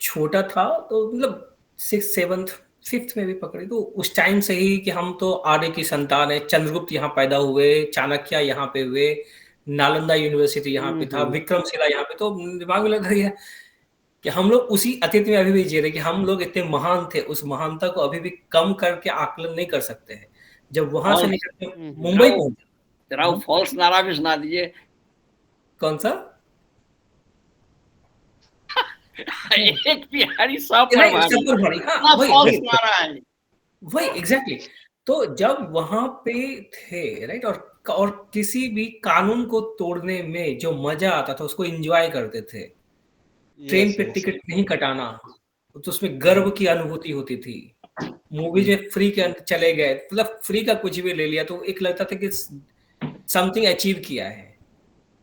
छोटा था तो मतलब 6th 7th 5th में भी पकड़े तो उस टाइम से ही कि हम तो आर्य की संतान है, चंद्रगुप्त यहाँ पैदा हुए, चाणक्य यहाँ पे हुए, नालंदा यूनिवर्सिटी यहाँ पे था, विक्रमशिला यहाँ पे, तो दिमाग में लग रही है कि हम लोग उसी अतीत में अभी भी जी रहे कि हम लोग इतने महान थे, उस महानता को अभी भी कम करके आकलन नहीं कर सकते हैं। जब वहां से निकल के मुंबई पहुंचे, जरा वो फॉल्स नारा भी सुना दीजिए। कौन सा? एक बिहारी सब पर नहीं, भारी, सब पर भारी, हाँ, इतना वही फॉल्स वही नारा है। वही एग्जैक्टली। तो जब वहां पे थे, राइट, और किसी भी कानून को तोड़ने में जो मजा आता था उसको एंजॉय करते थे। ट्रेन पे टिकट नहीं कटाना, तो उसमें गर्व की अनुभूति होती थी। मूवीज में फ्री के अंदर चले गए, मतलब फ्री का कुछ भी ले लिया तो एक लगता था कि समथिंग अचीव किया है।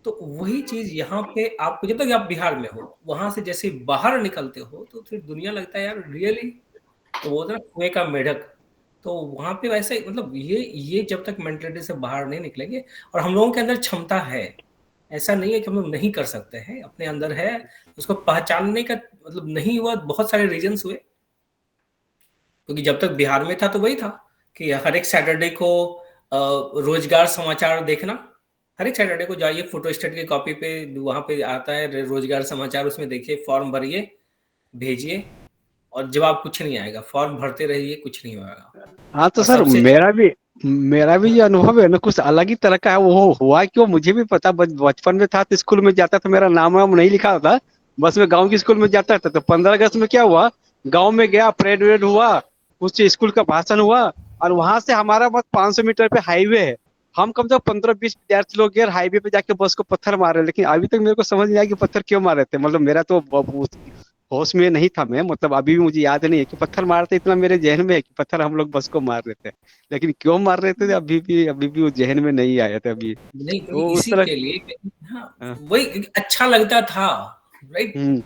तो वही चीज यहाँ पे आपको, जब तक आप बिहार में हो, वहां से जैसे बाहर निकलते हो तो फिर दुनिया लगता है यार रियली, तो वो ना कुएं का मेढक। तो वहां पे वैसे ही मतलब ये जब तक मेंटलिटी से बाहर नहीं निकलेंगे, और हम लोगों के अंदर क्षमता है, ऐसा नहीं है कि हम लोग नहीं कर सकते हैं, अपने अंदर है, उसको पहचानने का मतलब नहीं हुआ, बहुत सारे रीजंस हुए। क्योंकि जब तक बिहार में था तो वही था कि हर एक सैटरडे को रोजगार समाचार देखना, हर एक सैटरडे को जाइए, फोटो स्टेट की कॉपी पे वहां पे आता है रोजगार समाचार, उसमें देखिए, फॉर्म भरिए, भेजिए, और जवाब कुछ नहीं आएगा, फॉर्म भरते रहिए, कुछ नहीं होगा। हाँ तो और सर सबसे मेरा भी ये अनुभव है ना कुछ अलग ही तरह का है। वो हुआ क्यों मुझे भी पता, बचपन में था तो स्कूल में जाता था, मेरा नाम वाम नहीं लिखा था, बस मैं गांव की स्कूल में जाता था। तो 15 अगस्त में क्या हुआ, गांव में गया, परेड वेड हुआ, कुछ स्कूल का भाषण हुआ, और वहां से हमारा बस 500 मीटर पे हाईवे है। हम कम से कम 15-20 विद्यार्थी लोग गए, हाईवे पे जाके बस को पत्थर मार रहे, लेकिन अभी तक मेरे को समझ नहीं आया कि पत्थर क्यों मार रहे थे। मतलब मेरा तो होश में नहीं था मैं, मतलब अभी भी मुझे याद नहीं है कि पत्थर मारते, इतना मेरे जहन में है कि पत्थर हम लोग बस को मार रहे थे, लेकिन क्यों मार रहे थे अभी भी वो जहन में नहीं आया था अभी। नहीं, तो उस इसी तरह। के लिए, हाँ, हाँ। वही अच्छा लगता था, राइट। हम्म।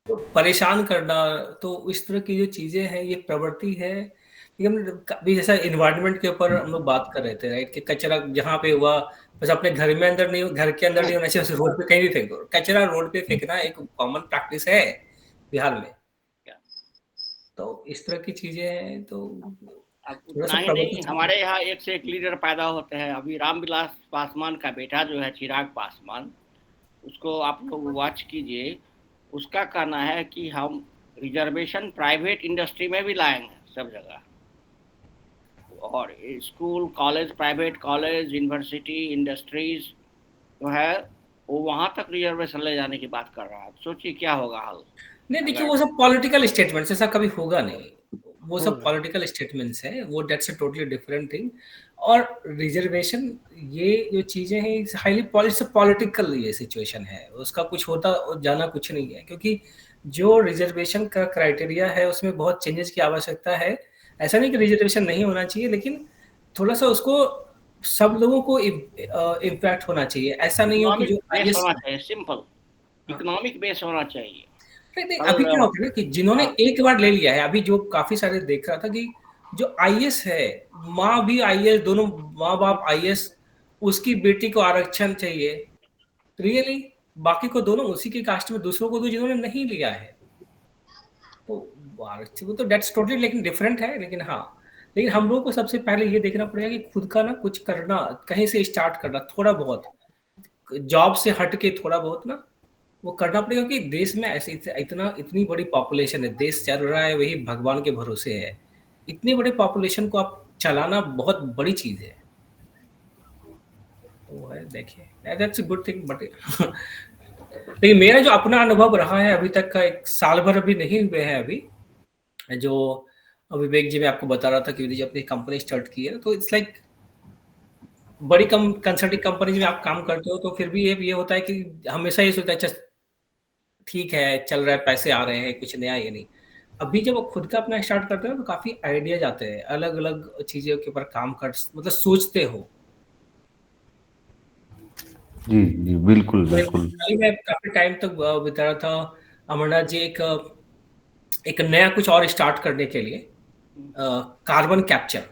तो परेशान करना, तो इस तरह की जो चीजें हैं, ये प्रवृत्ति है। अभी जैसा इन्वायरमेंट के ऊपर हम लोग बात कर रहे थे, राइट, कि कचरा जहाँ पे हुआ बस अपने घर में अंदर नहीं, घर के अंदर नहीं होना चाहिए, रोड पे कहीं भी फेंक दो। कचरा रोड पे फेंकना एक कॉमन प्रैक्टिस है बिहार में। तो इस तरह की चीजें हैं, तो अब थोड़ा उतना सा ही नहीं, प्रवृत्ति। हमारे यहाँ एक से एक लीडर पैदा होते हैं। अभी रामविलास पासवान का बेटा जो है चिराग पासवान, उसको आप लोग वॉच कीजिए। उसका कहना है कि हम रिजर्वेशन प्राइवेट इंडस्ट्री में भी लाएंगे सब जगह, और school college, private college, university, industries जो है वो वहां तक रिजर्वेशन ले जाने की बात कर रहा है। सोचिए क्या होगा हाल। नहीं, देखिए वो सब पॉलिटिकल स्टेटमेंट्स, ऐसा कभी होगा नहीं, वो सब पॉलिटिकल स्टेटमेंट्स हैं, वो that's a totally different thing. और रिजर्वेशन, ये जो चीजें हैं, हाईली पॉलिटिकल ये सिचुएशन है, उसका कुछ होता जाना कुछ नहीं है, क्योंकि जो रिजर्वेशन का क्राइटेरिया है उसमें बहुत चेंजेस की आवश्यकता है। ऐसा नहीं कि रिजर्वेशन नहीं होना चाहिए, लेकिन थोड़ा सा उसको सब लोगों को इम्पैक्ट होना चाहिए। ऐसा नहीं हो कि इकोनॉमिक जो बेस होना चाहिए, सिंपल इकोनॉमिक बेस होना चाहिए। नहीं, अभी क्या होता है ना कि जिन्होंने एक बार ले लिया है, अभी जो काफी सारे देख रहा था कि जो आईएएस है, माँ भी आईएएस, दोनों माँ बाप आईएएस, उसकी बेटी को आरक्षण चाहिए, रियली, बाकी को दोनों उसी की कास्ट में, दूसरों को तो जिन्होंने नहीं लिया है, तो आरक्षण वो तो डेट्स टोटली लेकिन डिफरेंट है। लेकिन हाँ, लेकिन हम लोगों को सबसे पहले ये देखना पड़ेगा कि खुद का ना कुछ करना, कहीं से स्टार्ट करना, थोड़ा बहुत जॉब से हट के थोड़ा बहुत ना वो करना पड़ेगा, कि देश में ऐसे इतनी बड़ी पॉपुलेशन है, देश चल रहा है वही भगवान के भरोसे है, इतनी बड़ी पॉपुलेशन को आप चलाना बहुत बड़ी चीज है। तो है, देखिए that's a good thing, but लेकिन मेरा जो अपना अनुभव रहा है अभी तक का, 1 साल भर अभी नहीं हुए हैं अभी, जो विवेक जी मैं आपको बता रहा था कि जी अपनी कंपनी स्टार्ट की है, तो इट्स लाइक बड़ी कंसल्टिंग कंपनीज में आप काम करते हो तो फिर भी ये होता है कि हमेशा ये सोचता है अच्छा ठीक है, चल रहा है, पैसे आ रहे हैं, कुछ नया ये नहीं। अभी जब आप खुद का अपना स्टार्ट करते हो तो काफी आइडियाज आते हैं, अलग अलग चीजों के ऊपर काम कर मतलब सोचते हो। जी जी बिल्कुल बिल्कुल। मैं काफी टाइम तक बिता रहा था अमरनाथ जी एक नया कुछ और स्टार्ट करने के लिए, कार्बन कैप्चर।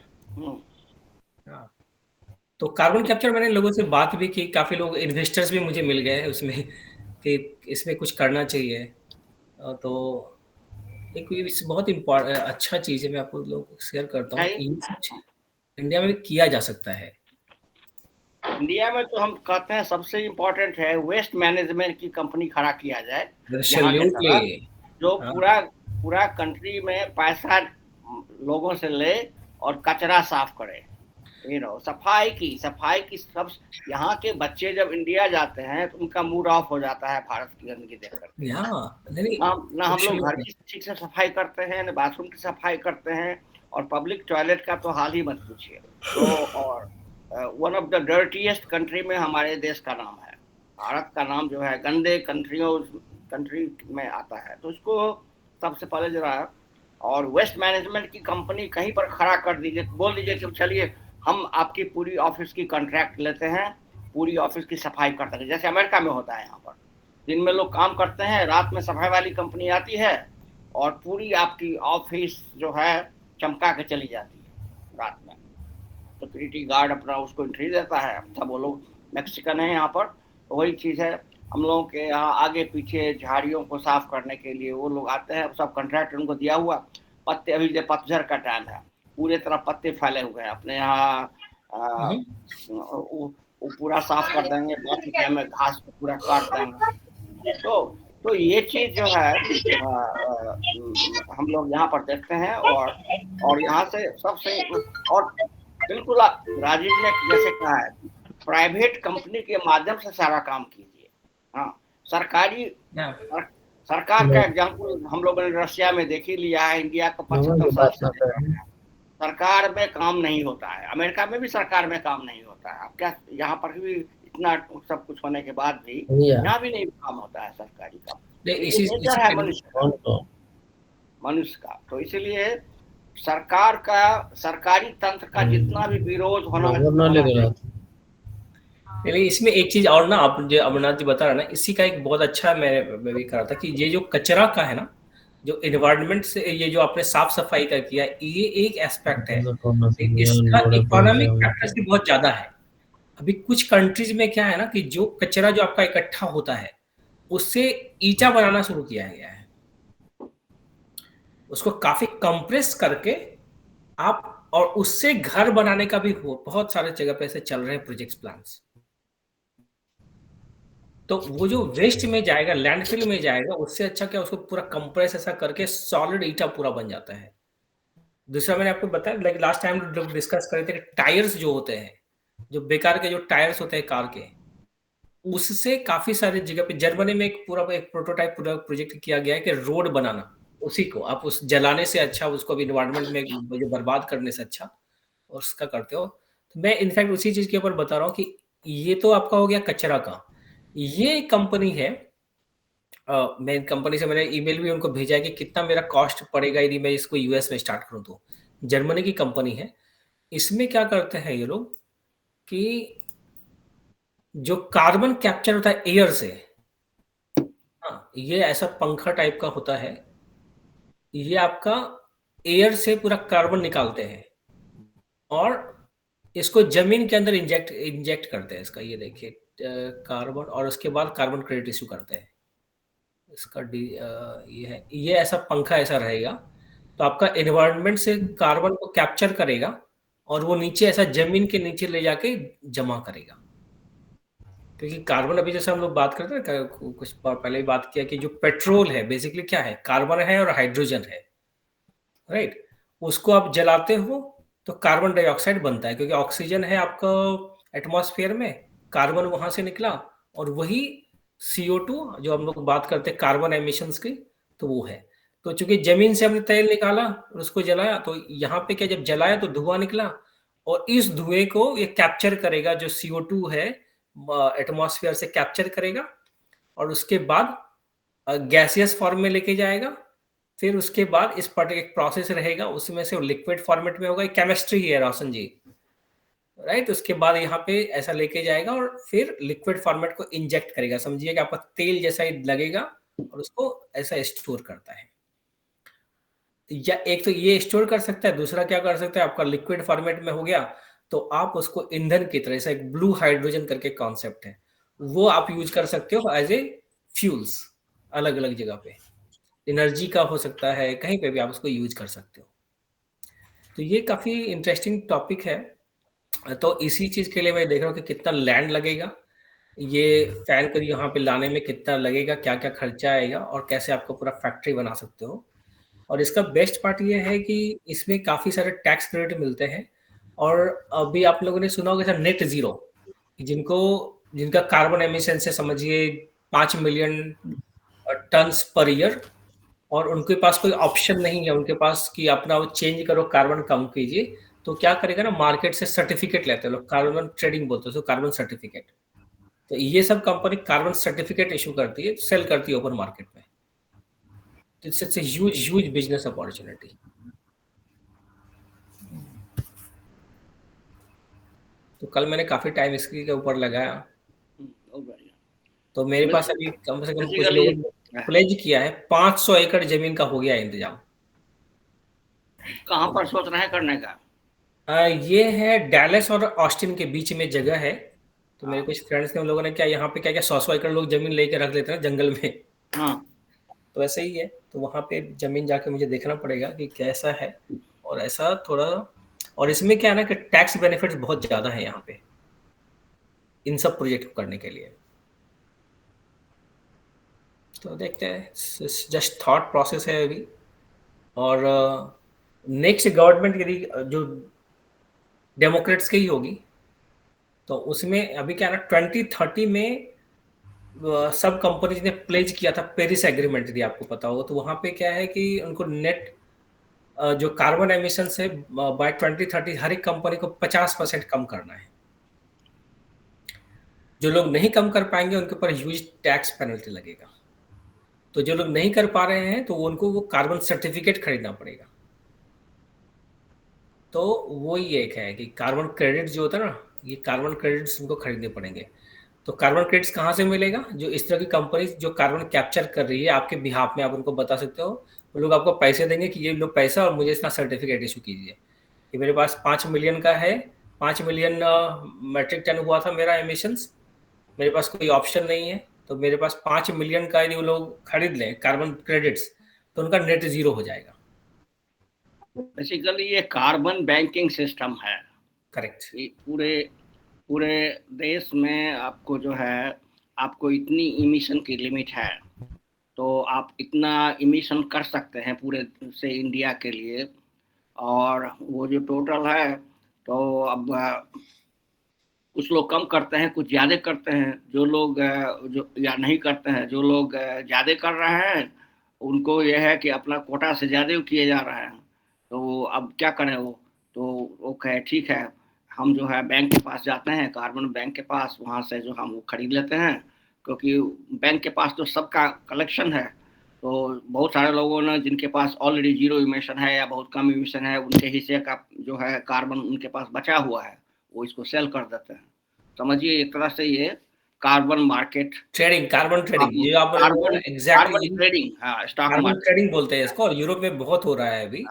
तो कार्बन कैप्चर मैंने लोगों से बात भी की, काफी लोग इन्वेस्टर्स भी मुझे मिल गए उसमें कि इसमें कुछ करना चाहिए। तो एक बहुत अच्छा चीज है, मैं आपको लोगों को शेयर करता हूँ। इंडिया में किया जा सकता है। इंडिया में तो हम कहते हैं सबसे इम्पोर्टेंट है वेस्ट मैनेजमेंट की कंपनी खड़ा किया जाए, जो पूरा कंट्री में पैसा लोगों से ले और कचरा साफ करे। सफाई की सब। यहाँ के बच्चे जब इंडिया जाते हैं तो उनका मूड ऑफ हो जाता है भारत की गंदगी देखकर। ना हम लोग घर की ठीक से सफाई करते हैं, ना बाथरूम की सफाई करते हैं, और पब्लिक टॉयलेट का तो हाल ही मत पूछिए। तो और one of the dirtiest country में हमारे देश का नाम है। भारत का नाम जो है गंदे कंट्री में आता है। तो उसको सबसे पहले जो है, और वेस्ट मैनेजमेंट की कंपनी कहीं पर खड़ा कर दीजिए, बोल दीजिए कि चलिए हम आपकी पूरी ऑफिस की कॉन्ट्रैक्ट लेते हैं, पूरी ऑफिस की सफाई करते हैं, जैसे अमेरिका में होता है। यहाँ पर दिन में लोग काम करते हैं, रात में सफाई वाली कंपनी आती है और पूरी आपकी ऑफिस जो है चमका के चली जाती है रात में। सिक्योरिटी गार्ड अपना उसको एंट्री देता है, सब वो लोग मैक्सिकन है यहाँ पर। तो वही चीज़ है, हम लोगों के यहाँ आगे पीछे झाड़ियों को साफ करने के लिए वो लोग आते हैं, सब कॉन्ट्रैक्ट उनको दिया हुआ। पत्ते, अभी जो पतझड़ का टाइम है, पूरे तरह पत्ते फैले हुए हैं अपने यहाँ, वो पूरा साफ कर देंगे, बाकी टाइम में घास को पूरा काट देंगे। तो ये चीज जो है हम लोग यहाँ पर देखते हैं, और यहाँ से सबसे, और बिल्कुल राजीव ने जैसे कहा है, प्राइवेट कंपनी के माध्यम से सारा काम कीजिए। हाँ, सरकार का एग्जाम्पल हम लोगों ने रशिया में देख ही लिया है। इंडिया को 75 साल से सरकार में काम नहीं होता है, अमेरिका में भी सरकार में काम नहीं होता है। अब क्या यहाँ पर भी इतना सब कुछ होने के बाद भी यहाँ भी नहीं काम होता है सरकारी काम। है मनुष्य का। तो इसीलिए सरकारी तंत्र का जितना भी विरोध होना इसमें एक चीज और ना, आप जो अमरनाथ जी बता रहे ना, इसी का एक बहुत अच्छा मैं भी कर रहा था कि ये जो कचरा का है ना, जो एनवायरनमेंट से ये जो आपने साफ सफाई का किया, ये एक एस्पेक्ट है। इसका इकोनॉमिक फैक्टर्स भी बहुत ज्यादा है। अभी कुछ कंट्रीज में क्या है ना कि जो कचरा जो आपका इकट्ठा होता है उससे ईटा बनाना शुरू किया गया है। उसको काफी कंप्रेस करके आप, और उससे घर बनाने का भी बहुत सारे जगह पे ऐसे चल रहे हैं प्रोजेक्ट्स, प्लान्स। तो वो जो वेस्ट में जाएगा, लैंडफिल में जाएगा, उससे अच्छा क्या उसको पूरा कंप्रेस ऐसा करके सॉलिड ईटा पूरा बन जाता है। दूसरा मैंने आपको बताया, लाइक लास्ट टाइम लोग डिस्कस कर रहे थे कि टायर्स जो होते हैं, जो बेकार के जो टायर्स होते हैं कार के, उससे काफी सारी जगह पे जर्मनी में एक प्रोटोटाइप पूरा प्रोजेक्ट किया गया है कि रोड बनाना, उसी को आप उस जलाने से अच्छा, उसको इन्वायरमेंट में जो बर्बाद करने से अच्छा उसका करते हो। तो मैं इनफैक्ट उसी चीज के ऊपर बता रहा हूँ कि ये तो आपका हो गया कचरा का। ये कंपनी है, मैं कंपनी से मैंने ईमेल भी उनको भेजा है कि कितना मेरा कॉस्ट पड़ेगा यदि मैं इसको यूएस में स्टार्ट करूं। तो जर्मनी की कंपनी है। इसमें क्या करते हैं ये लोग कि जो कार्बन कैप्चर होता है एयर से, हाँ, ये ऐसा पंखा टाइप का होता है, ये आपका एयर से पूरा कार्बन निकालते हैं और इसको जमीन के अंदर इंजेक्ट करते हैं। इसका ये देखिए कार्बन, और उसके बाद कार्बन क्रेडिट इशू करते हैं। इसका ये है, ये ऐसा पंखा ऐसा रहेगा, तो आपका एनवायरनमेंट से कार्बन को कैप्चर करेगा और वो नीचे ऐसा जमीन के नीचे ले जाके जमा करेगा। क्योंकि कार्बन, अभी जैसे हम लोग बात करते हैं, कुछ पहले भी बात किया कि जो पेट्रोल है बेसिकली क्या है, कार्बन है और हाइड्रोजन है, राइट। उसको आप जलाते हो तो कार्बन डाइऑक्साइड बनता है, क्योंकि ऑक्सीजन है आपका एटमॉस्फेयर में, कार्बन वहां से निकला, और वही CO2 जो हम लोग बात करते हैं कार्बन एमिशंस की, तो वो है। तो चूंकि जमीन से हमने तेल निकाला और उसको जलाया, तो यहाँ पे क्या, जब जलाया तो धुआं निकला, और इस धुएं को ये कैप्चर करेगा, जो CO2 है एटमॉस्फेयर से कैप्चर करेगा और उसके बाद गैसियस फॉर्म में लेके जाएगा। फिर उसके बाद इस पर एक प्रोसेस रहेगा, उसमें से लिक्विड फॉर्मेट में होगा। केमिस्ट्री ही है रोशन जी, राइट। उसके बाद यहाँ पे ऐसा लेके जाएगा और फिर लिक्विड फॉर्मेट को इंजेक्ट करेगा। समझिए कि आपका तेल जैसा ही लगेगा और उसको ऐसा स्टोर करता है। या एक तो ये स्टोर कर सकता है, दूसरा क्या कर सकता है, आपका लिक्विड फॉर्मेट में हो गया तो आप उसको ईंधन की तरह से, एक ब्लू हाइड्रोजन करके कॉन्सेप्ट है, वो आप यूज कर सकते हो एज ए फ्यूल्स। अलग अलग जगह पे एनर्जी का हो सकता है, कहीं पे भी आप उसको यूज कर सकते हो। तो ये काफी इंटरेस्टिंग टॉपिक है। तो इसी चीज के लिए मैं देख रहा हूँ कि कितना लैंड लगेगा, ये फैन को यहाँ पे लाने में कितना लगेगा, क्या क्या खर्चा आएगा और कैसे आपको पूरा फैक्ट्री बना सकते हो। और इसका बेस्ट पार्ट ये है कि इसमें काफी सारे टैक्स क्रेडिट मिलते हैं। और अभी आप लोगों ने सुना होगा नेट जीरो, जिनका कार्बन एमिशन से समझिए 5 मिलियन टन्स पर ईयर, और उनके पास कोई ऑप्शन नहीं है उनके पास कि अपना वो चेंज करो, कार्बन कम कीजिए। तो क्या करेगा ना, मार्केट से सर्टिफिकेट लेते हैं लोग, कार्बन ट्रेडिंग बोलते हैं, कार्बन सर्टिफिकेट। तो ये सब कंपनी कार्बन सर्टिफिकेट इशू करती है, सेल करती है ओपन मार्केट में। It's a huge business opportunity. तो कल मैंने काफी टाइम इसके ऊपर लगाया। तो मेरे पास अभी कम से कम कुछ लोगों ने प्लेज किया है, 500 एकड़ जमीन का हो गया इंतजाम। कहाँ पर सोच रहे हैं करने का? ये है डैलस और ऑस्टिन के बीच में जगह है। तो मेरे कुछ फ्रेंड्स ने, उन लोगों ने क्या यहाँ पे क्या क्या 100 एकड़ लोग जमीन लेके रख लेते हैं जंगल में। हाँ। तो ऐसा ही है। तो वहाँ पे जमीन जाके मुझे देखना पड़ेगा कि कैसा है। और ऐसा थोड़ा, और इसमें क्या है ना कि टैक्स बेनिफिट्स बहुत ज्यादा है यहाँ पे इन सब प्रोजेक्ट को करने के लिए। तो देखते हैं, जस्ट थॉट प्रोसेस है अभी। और नेक्स्ट गवर्नमेंट यदि जो डेमोक्रेट्स की ही होगी तो उसमें अभी क्या है ना, 2030 में सब कंपनीज ने प्लेज किया था पेरिस एग्रीमेंट, यदि आपको पता हो। तो वहां पे क्या है कि उनको नेट जो कार्बन एमिशन है बाय 2030 हर एक कंपनी को 50% कम करना है। जो लोग नहीं कम कर पाएंगे उनके ऊपर ह्यूज टैक्स पेनल्टी लगेगा। तो जो लोग नहीं कर पा रहे हैं तो उनको वो कार्बन सर्टिफिकेट खरीदना पड़ेगा। तो वो ही एक है कि कार्बन क्रेडिट जो होता है ना, ये कार्बन क्रेडिट्स उनको खरीदने पड़ेंगे। तो कार्बन क्रेडिट्स कहाँ से मिलेगा? जो इस तरह की कंपनी जो कार्बन कैप्चर कर रही है आपके बिहाफ में, आप उनको बता सकते हो, वो लोग आपको पैसे देंगे कि ये लो पैसा और मुझे इसका सर्टिफिकेट इशू कीजिए कि मेरे पास 5 मिलियन का है, 5 मिलियन मेट्रिक टन हुआ था मेरा एमिशंस, मेरे पास कोई ऑप्शन नहीं है, तो मेरे पास 5 मिलियन का यदि वो लोग खरीद लें कार्बन क्रेडिट्स तो उनका नेट जीरो हो जाएगा। बेसिकली ये कार्बन बैंकिंग सिस्टम है। करेक्ट। पूरे देश में आपको जो है, आपको इतनी इमिशन की लिमिट है तो आप इतना इमिशन कर सकते हैं पूरे से इंडिया के लिए। और वो जो टोटल है तो अब कुछ लोग कम करते हैं, कुछ ज़्यादा करते हैं। जो लोग जो या नहीं करते हैं, जो लोग ज़्यादा कर रहे हैं उनको यह है कि अपना कोटा से ज़्यादा किए जा रहे हैं। तो अब क्या करें वो? तो वो कहे ठीक है, हम जो है बैंक के पास जाते हैं, कार्बन बैंक के पास, वहाँ से जो हम वो खरीद लेते हैं, क्योंकि बैंक के पास तो सबका कलेक्शन है। तो बहुत सारे लोगों ने जिनके पास ऑलरेडी जीरो इमिशन है या बहुत कम इमिशन है, उनके हिस्से का जो है कार्बन उनके पास बचा हुआ है, वो इसको सेल कर देते हैं। समझिए एक तरह से ये carbon market trading, carbon trading, ये आप exactly trading, stock carbon market trading बोलते हैं इसको, और यूरोप में बहुत हो रहा है अभी।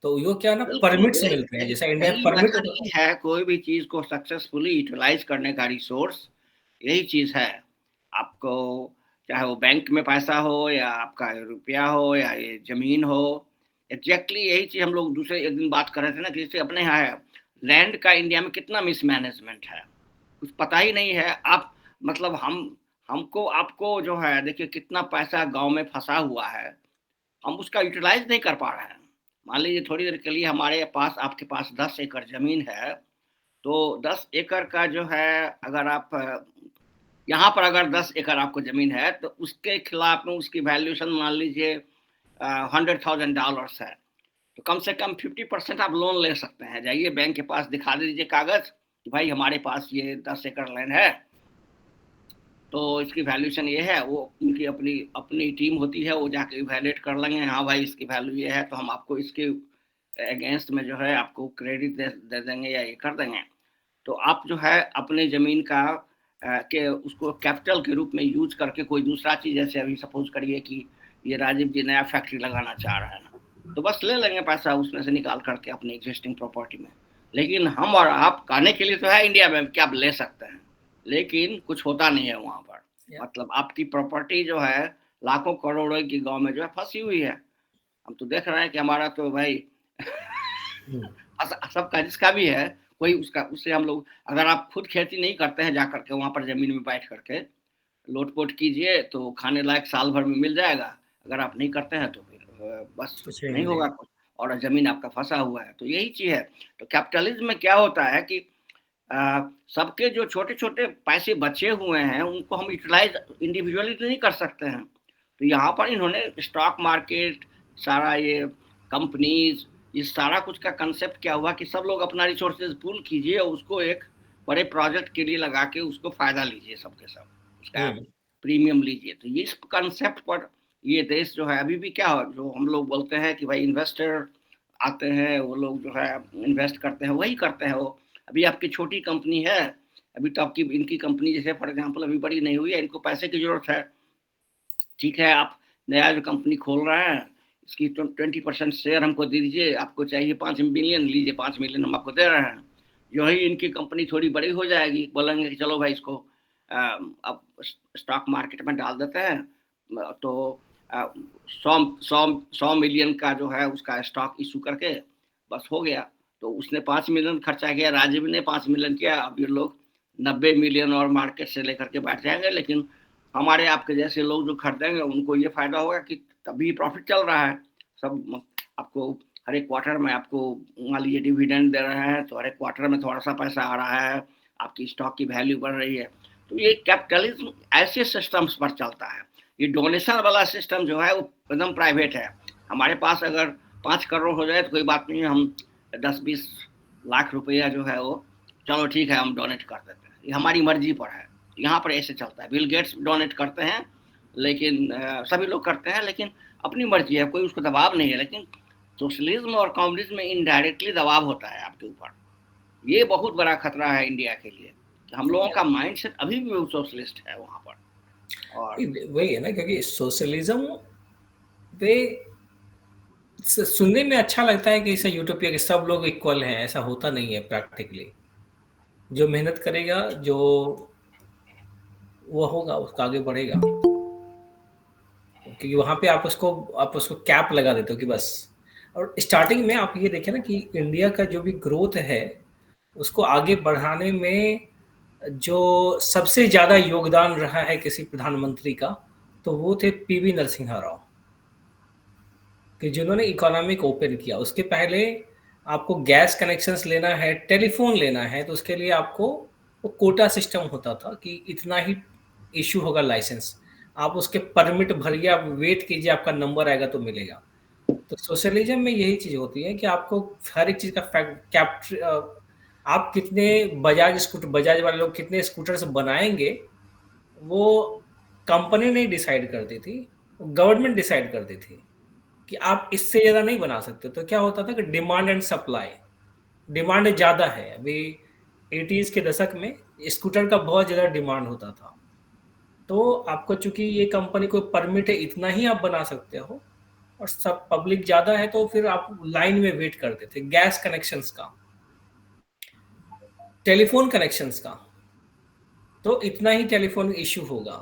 तो यो क्या ना, परमिट्स मिलते हैं, जैसे इंडिया परमिट है। कोई भी चीज को सक्सेसफुली यूटिलाइज करने का रिसोर्स यही चीज है। आपको चाहे वो बैंक में पैसा हो या आपका रुपया हो या ये जमीन हो, एग्जैक्टली यही चीज हम लोग दूसरे एक दिन बात कर रहे थे ना कि जैसे अपने यहाँ है लैंड का, इंडिया में कितना मिसमैनेजमेंट है, कुछ पता ही नहीं है। आप मतलब हमको आपको जो है, देखिए कितना पैसा गांव में फंसा हुआ है, हम उसका यूटिलाइज नहीं कर पा रहे हैं। मान लीजिए थोड़ी देर के लिए हमारे पास, आपके पास 10 एकड़ जमीन है, तो 10 एकड़ का जो है, अगर आप यहाँ पर अगर 10 एकड़ आपको जमीन है तो उसके खिलाफ में उसकी वैल्यूएशन मान लीजिए $100,000 है। तो कम से कम 50% आप लोन ले सकते हैं। जाइए बैंक के पास, दिखा दीजिए कागज कि भाई हमारे पास ये 10 एकड़ लैंड है, तो इसकी वैल्यूएशन ये है। वो उनकी अपनी अपनी टीम होती है, वो जाके इवैल्यूएट कर लेंगे, हाँ भाई इसकी वैल्यू ये है, तो हम आपको इसके अगेंस्ट में जो है आपको क्रेडिट दे देंगे या ये कर देंगे। तो आप जो है अपने जमीन का के उसको कैपिटल के रूप में यूज करके कोई दूसरा चीज, जैसे अभी सपोज करिए कि ये राजीव जी नया फैक्ट्री लगाना चाह रहा है ना, तो बस ले लेंगे पैसा उसमें से निकाल करके अपनी एग्जिस्टिंग प्रॉपर्टी में। लेकिन हम और आप कहने के लिए तो है इंडिया में कि आप ले सकते हैं, लेकिन कुछ होता नहीं है वहां पर। मतलब आपकी प्रॉपर्टी जो है लाखों करोड़ों की गांव में जो है फंसी हुई है। हम तो देख रहे हैं कि हमारा तो भाई सबका जिसका भी है कोई उसका, उससे हम लोग, अगर आप खुद खेती नहीं करते हैं जाकर के वहां पर जमीन में बैठ करके लोटपोट कीजिए तो खाने लायक साल भर में मिल जाएगा। अगर आप नहीं करते हैं तो फिर बस कुछ नहीं होगा कुछ, और जमीन आपका फंसा हुआ है। तो यही चीज है। तो कैपिटलिज्म में क्या होता है कि सबके जो छोटे छोटे पैसे बचे हुए हैं उनको हम यूटिलाइज इंडिविजुअली नहीं कर सकते हैं। तो यहाँ पर इन्होंने स्टॉक मार्केट, सारा ये कंपनीज, ये सारा कुछ का कंसेप्ट क्या हुआ कि सब लोग अपना रिसोर्सेज पूल कीजिए और उसको एक बड़े प्रोजेक्ट के लिए लगा के उसको फायदा लीजिए, सबके सब उसका प्रीमियम लीजिए। तो ये इस कंसेप्ट पर ये देश जो है अभी भी क्या हो, जो हम लोग बोलते हैं कि भाई इन्वेस्टर आते हैं, वो लोग जो है इन्वेस्ट करते हैं, वही करते हैं वो। अभी आपकी छोटी कंपनी है, अभी तो आपकी इनकी कंपनी जैसे फॉर एग्जांपल अभी बड़ी नहीं हुई है, इनको पैसे की जरूरत है, ठीक है, आप नया जो कंपनी खोल रहे हैं इसकी 20% शेयर हमको दे दीजिए, आपको चाहिए 5 मिलियन, लीजिए 5 मिलियन हम आपको दे रहे हैं। जो ही इनकी कंपनी थोड़ी बड़ी हो जाएगी, बोलेंगे कि चलो भाई इसको अब स्टॉक मार्केट में डाल देते हैं, तो 100 मिलियन का जो है उसका स्टॉक इशू करके बस हो गया। तो उसने 5 मिलियन खर्चा किया, राजीव ने 5 मिलियन किया, अब ये लोग 90 मिलियन और मार्केट से लेकर के बैठ जाएंगे। लेकिन हमारे आपके जैसे लोग जो खरीदेंगे उनको ये फायदा होगा कि तभी प्रॉफिट चल रहा है। सब आपको हर एक क्वार्टर में आपको मान लीजिए डिविडेंड दे रहे हैं, तो हर एक क्वार्टर में थोड़ा सा पैसा आ रहा है, आपकी स्टॉक की वैल्यू बढ़ रही है। तो ये कैपिटलिज्म ऐसे सिस्टम्स पर चलता है। ये डोनेशन वाला सिस्टम जो है वो एकदम प्राइवेट है। हमारे पास अगर 5 करोड़ हो जाए तो कोई बात नहीं, हम 10-20 लाख रुपया जो है वो चलो ठीक है हम डोनेट कर देते हैं, ये हमारी मर्जी पर है। यहाँ पर ऐसे चलता है। बिल गेट्स डोनेट करते हैं, लेकिन सभी लोग करते हैं, लेकिन अपनी मर्जी है, कोई उसको दबाव नहीं है। लेकिन सोशलिज्म और कम्युनिज्म में इनडायरेक्टली दबाव होता है आपके ऊपर। ये बहुत बड़ा खतरा है इंडिया के लिए। हम लोगों का माइंडसेट अभी भी सोशलिस्ट है वहाँ पर। और वही है ना, क्योंकि सोशलिज्म वे सुनने में अच्छा लगता है कि ऐसा यूटोपिया के सब लोग इक्वल हैं, ऐसा होता नहीं है प्रैक्टिकली। जो मेहनत करेगा, जो वो होगा, उसका आगे बढ़ेगा। क्योंकि वहां पे आप उसको कैप लगा देते हो कि बस। और स्टार्टिंग में आप ये देखें ना कि इंडिया का जो भी ग्रोथ है उसको आगे बढ़ाने में जो सबसे ज्यादा योगदान रहा है किसी प्रधानमंत्री का, तो वो थे पीवी नरसिम्हा राव, कि जिन्होंने इकोनॉमी को ओपन किया। उसके पहले आपको गैस कनेक्शंस लेना है, टेलीफोन लेना है, तो उसके लिए आपको वो कोटा सिस्टम होता था कि इतना ही इशू होगा लाइसेंस, आप उसके परमिट भरिए, आप वेट कीजिए, आपका नंबर आएगा तो मिलेगा। तो सोशलिज्म में यही चीज होती है कि आपको हर एक चीज का आप कितने बजाज वाले लोग कितने स्कूटर्स बनाएंगे वो कंपनी नहीं डिसाइड करती थी, गवर्नमेंट डिसाइड करती थी कि आप इससे ज्यादा नहीं बना सकते। तो क्या होता था कि डिमांड एंड सप्लाई, डिमांड ज्यादा है। अभी 80s के दशक में स्कूटर का बहुत ज्यादा डिमांड होता था, तो आपको चूंकि ये कंपनी को परमिट है इतना ही आप बना सकते हो, और सब पब्लिक ज्यादा है तो फिर आप लाइन में वेट करते थे। गैस कनेक्शंस का, टेलीफोन कनेक्शंस का, तो इतना ही टेलीफोन इश्यू होगा।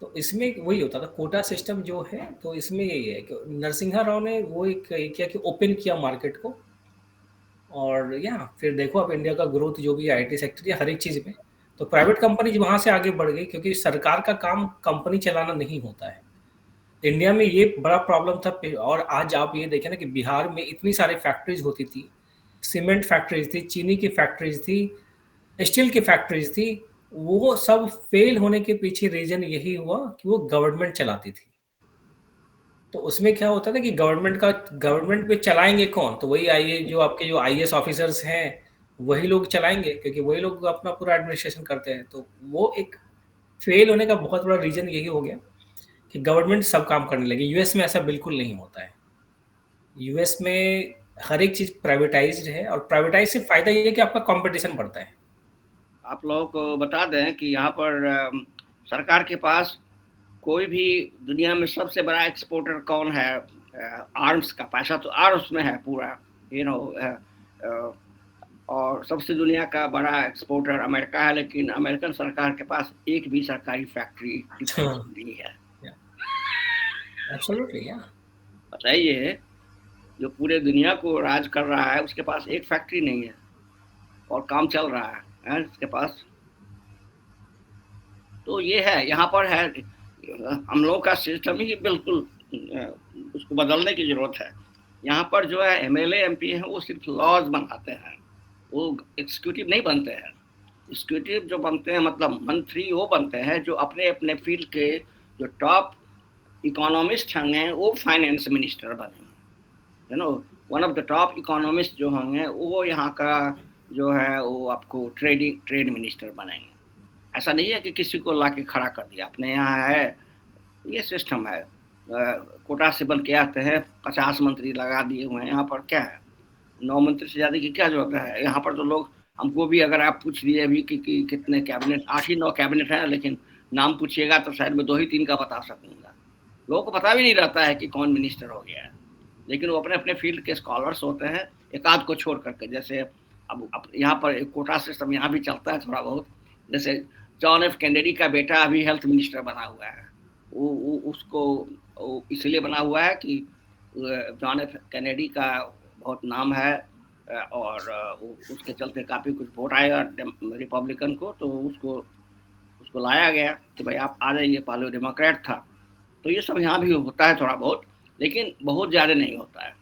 तो इसमें वही होता था कोटा सिस्टम जो है। तो इसमें यही है कि नरसिम्हा राव ने वो एक किया कि ओपन किया मार्केट को। और फिर देखो अब इंडिया का ग्रोथ जो भी आईटी सेक्टर या हर एक चीज में, तो प्राइवेट कंपनी वहां से आगे बढ़ गई, क्योंकि सरकार का काम कंपनी चलाना नहीं होता है। इंडिया में ये बड़ा प्रॉब्लम था। और आज आप ये देखें ना कि बिहार में इतनी सारी फैक्ट्रीज होती थी, सीमेंट फैक्ट्रीज थी, चीनी की फैक्ट्रीज थी, स्टील की फैक्ट्रीज थी, वो सब फेल होने के पीछे रीजन यही हुआ कि वो गवर्नमेंट चलाती थी। तो उसमें क्या होता था कि गवर्नमेंट पे चलाएंगे कौन, तो वही जो आपके जो आईएएस ऑफिसर्स हैं वही लोग चलाएंगे, क्योंकि वही लोग अपना पूरा एडमिनिस्ट्रेशन करते हैं। तो वो एक फेल होने का बहुत बड़ा रीजन यही हो गया कि गवर्नमेंट सब काम करने लगी। यूएस में ऐसा बिल्कुल नहीं होता है। यूएस में हर एक चीज प्राइवेटाइज्ड है, और प्राइवेटाइज से फायदा ये है कि आपका कंपटीशन बढ़ता है। आप लोगों को बता दें कि यहाँ पर सरकार के पास कोई भी दुनिया में सबसे बड़ा एक्सपोर्टर कौन है, आर्म्स का पैसा तो आर्म्स में है पूरा, और सबसे दुनिया का बड़ा एक्सपोर्टर अमेरिका है, लेकिन अमेरिकन सरकार के पास एक भी सरकारी फैक्ट्री नहीं है। एब्सोल्युटली, या बताइए, जो पूरे दुनिया को राज कर रहा है उसके पास एक फैक्ट्री नहीं है और काम चल रहा है उसके पास। तो ये है, यहाँ पर है, हम लोग का सिस्टम ही बिल्कुल उसको बदलने की जरूरत है। यहाँ पर जो है एमएलए एमपी हैं वो सिर्फ लॉज बनाते हैं, वो एग्जीक्यूटिव नहीं बनते हैं। एग्जीक्यूटिव जो बनते हैं मतलब मंत्री वो बनते हैं जो अपने अपने फील्ड के जो टॉप इकोनॉमिस्ट होंगे वो फाइनेंस मिनिस्टर बने, one of the top economist जो होंगे वो यहाँ का जो है वो आपको ट्रेड मिनिस्टर बनेंगे। ऐसा नहीं है कि किसी को लाके खड़ा कर दिया। अपने यहाँ है ये सिस्टम है, कोटा से बन के आते हैं, 50 मंत्री लगा दिए हुए हैं। यहाँ पर क्या है, 9 मंत्री से ज़्यादा की क्या जरूरत है। यहाँ पर तो लोग, हमको भी अगर आप पूछ लिए अभी कि कितने कैबिनेट, 8 ही 9 कैबिनेट हैं, लेकिन नाम पूछिएगा तो शायद मैं 2 ही 3 का बता सकूँगा। लोगों को पता भी नहीं रहता है कि कौन मिनिस्टर हो गया है, लेकिन वो अपने अपने फील्ड के स्कॉलर्स होते हैं, एक आध को छोड़ करके। जैसे अब यहाँ पर कोटा सिस्टम यहाँ भी चलता है थोड़ा बहुत। जैसे जॉन एफ कैनेडी का बेटा अभी हेल्थ मिनिस्टर बना हुआ है, वो उसको इसलिए बना हुआ है कि जॉन एफ कैनेडी का बहुत नाम है और उसके चलते काफ़ी कुछ वोट आएगा रिपब्लिकन को, तो उसको लाया गया कि भाई आप आ जाइए, पहले डेमोक्रेट था। तो ये सब यहाँ भी होता है थोड़ा बहुत, लेकिन बहुत ज़्यादा नहीं होता है।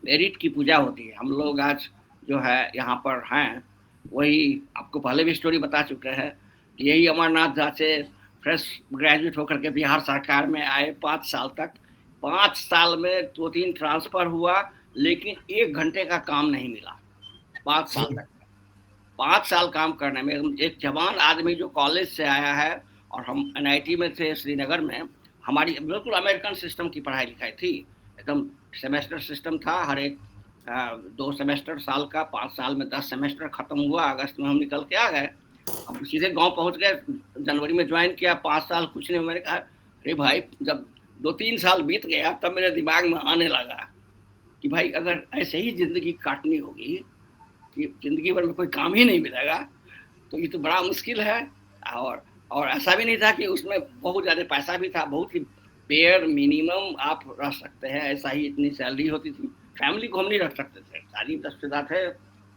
मेरिट की पूजा होती है। हम लोग आज जो है यहाँ पर हैं, वही आपको पहले भी स्टोरी बता चुके हैं। यही अमरनाथ झा से फ्रेश ग्रेजुएट होकर के बिहार सरकार में आए, 5 साल तक, 5 साल में 2-3 ट्रांसफर हुआ, लेकिन 1 घंटे का काम नहीं मिला 5 साल तक। 5 साल काम करने में एक जवान आदमी जो कॉलेज से आया है, और हम एनआईटी में थे श्रीनगर में, हमारी बिल्कुल अमेरिकन सिस्टम की पढ़ाई लिखाई थी, एकदम सेमेस्टर सिस्टम था, हर एक 2 सेमेस्टर साल का, 5 साल में 10 सेमेस्टर खत्म हुआ, अगस्त में हम निकल के आ गए। अब सीधे गांव पहुंच गए, जनवरी में ज्वाइन किया, 5 साल कुछ नहीं। मैंने कहा अरे भाई, जब 2-3 साल बीत गया तब मेरे दिमाग में आने लगा कि भाई अगर ऐसे ही जिंदगी काटनी होगी कि जिंदगी भर में कोई काम ही नहीं मिलेगा तो ये तो बड़ा मुश्किल है। और ऐसा भी नहीं था कि उसमें बहुत ज़्यादा पैसा भी था, बहुत ही बेयर मिनिमम आप रह सकते हैं, ऐसा ही इतनी सैलरी होती थी। फैमिली को हम नहीं रख सकते थे, सारी रिश्तेदार थे,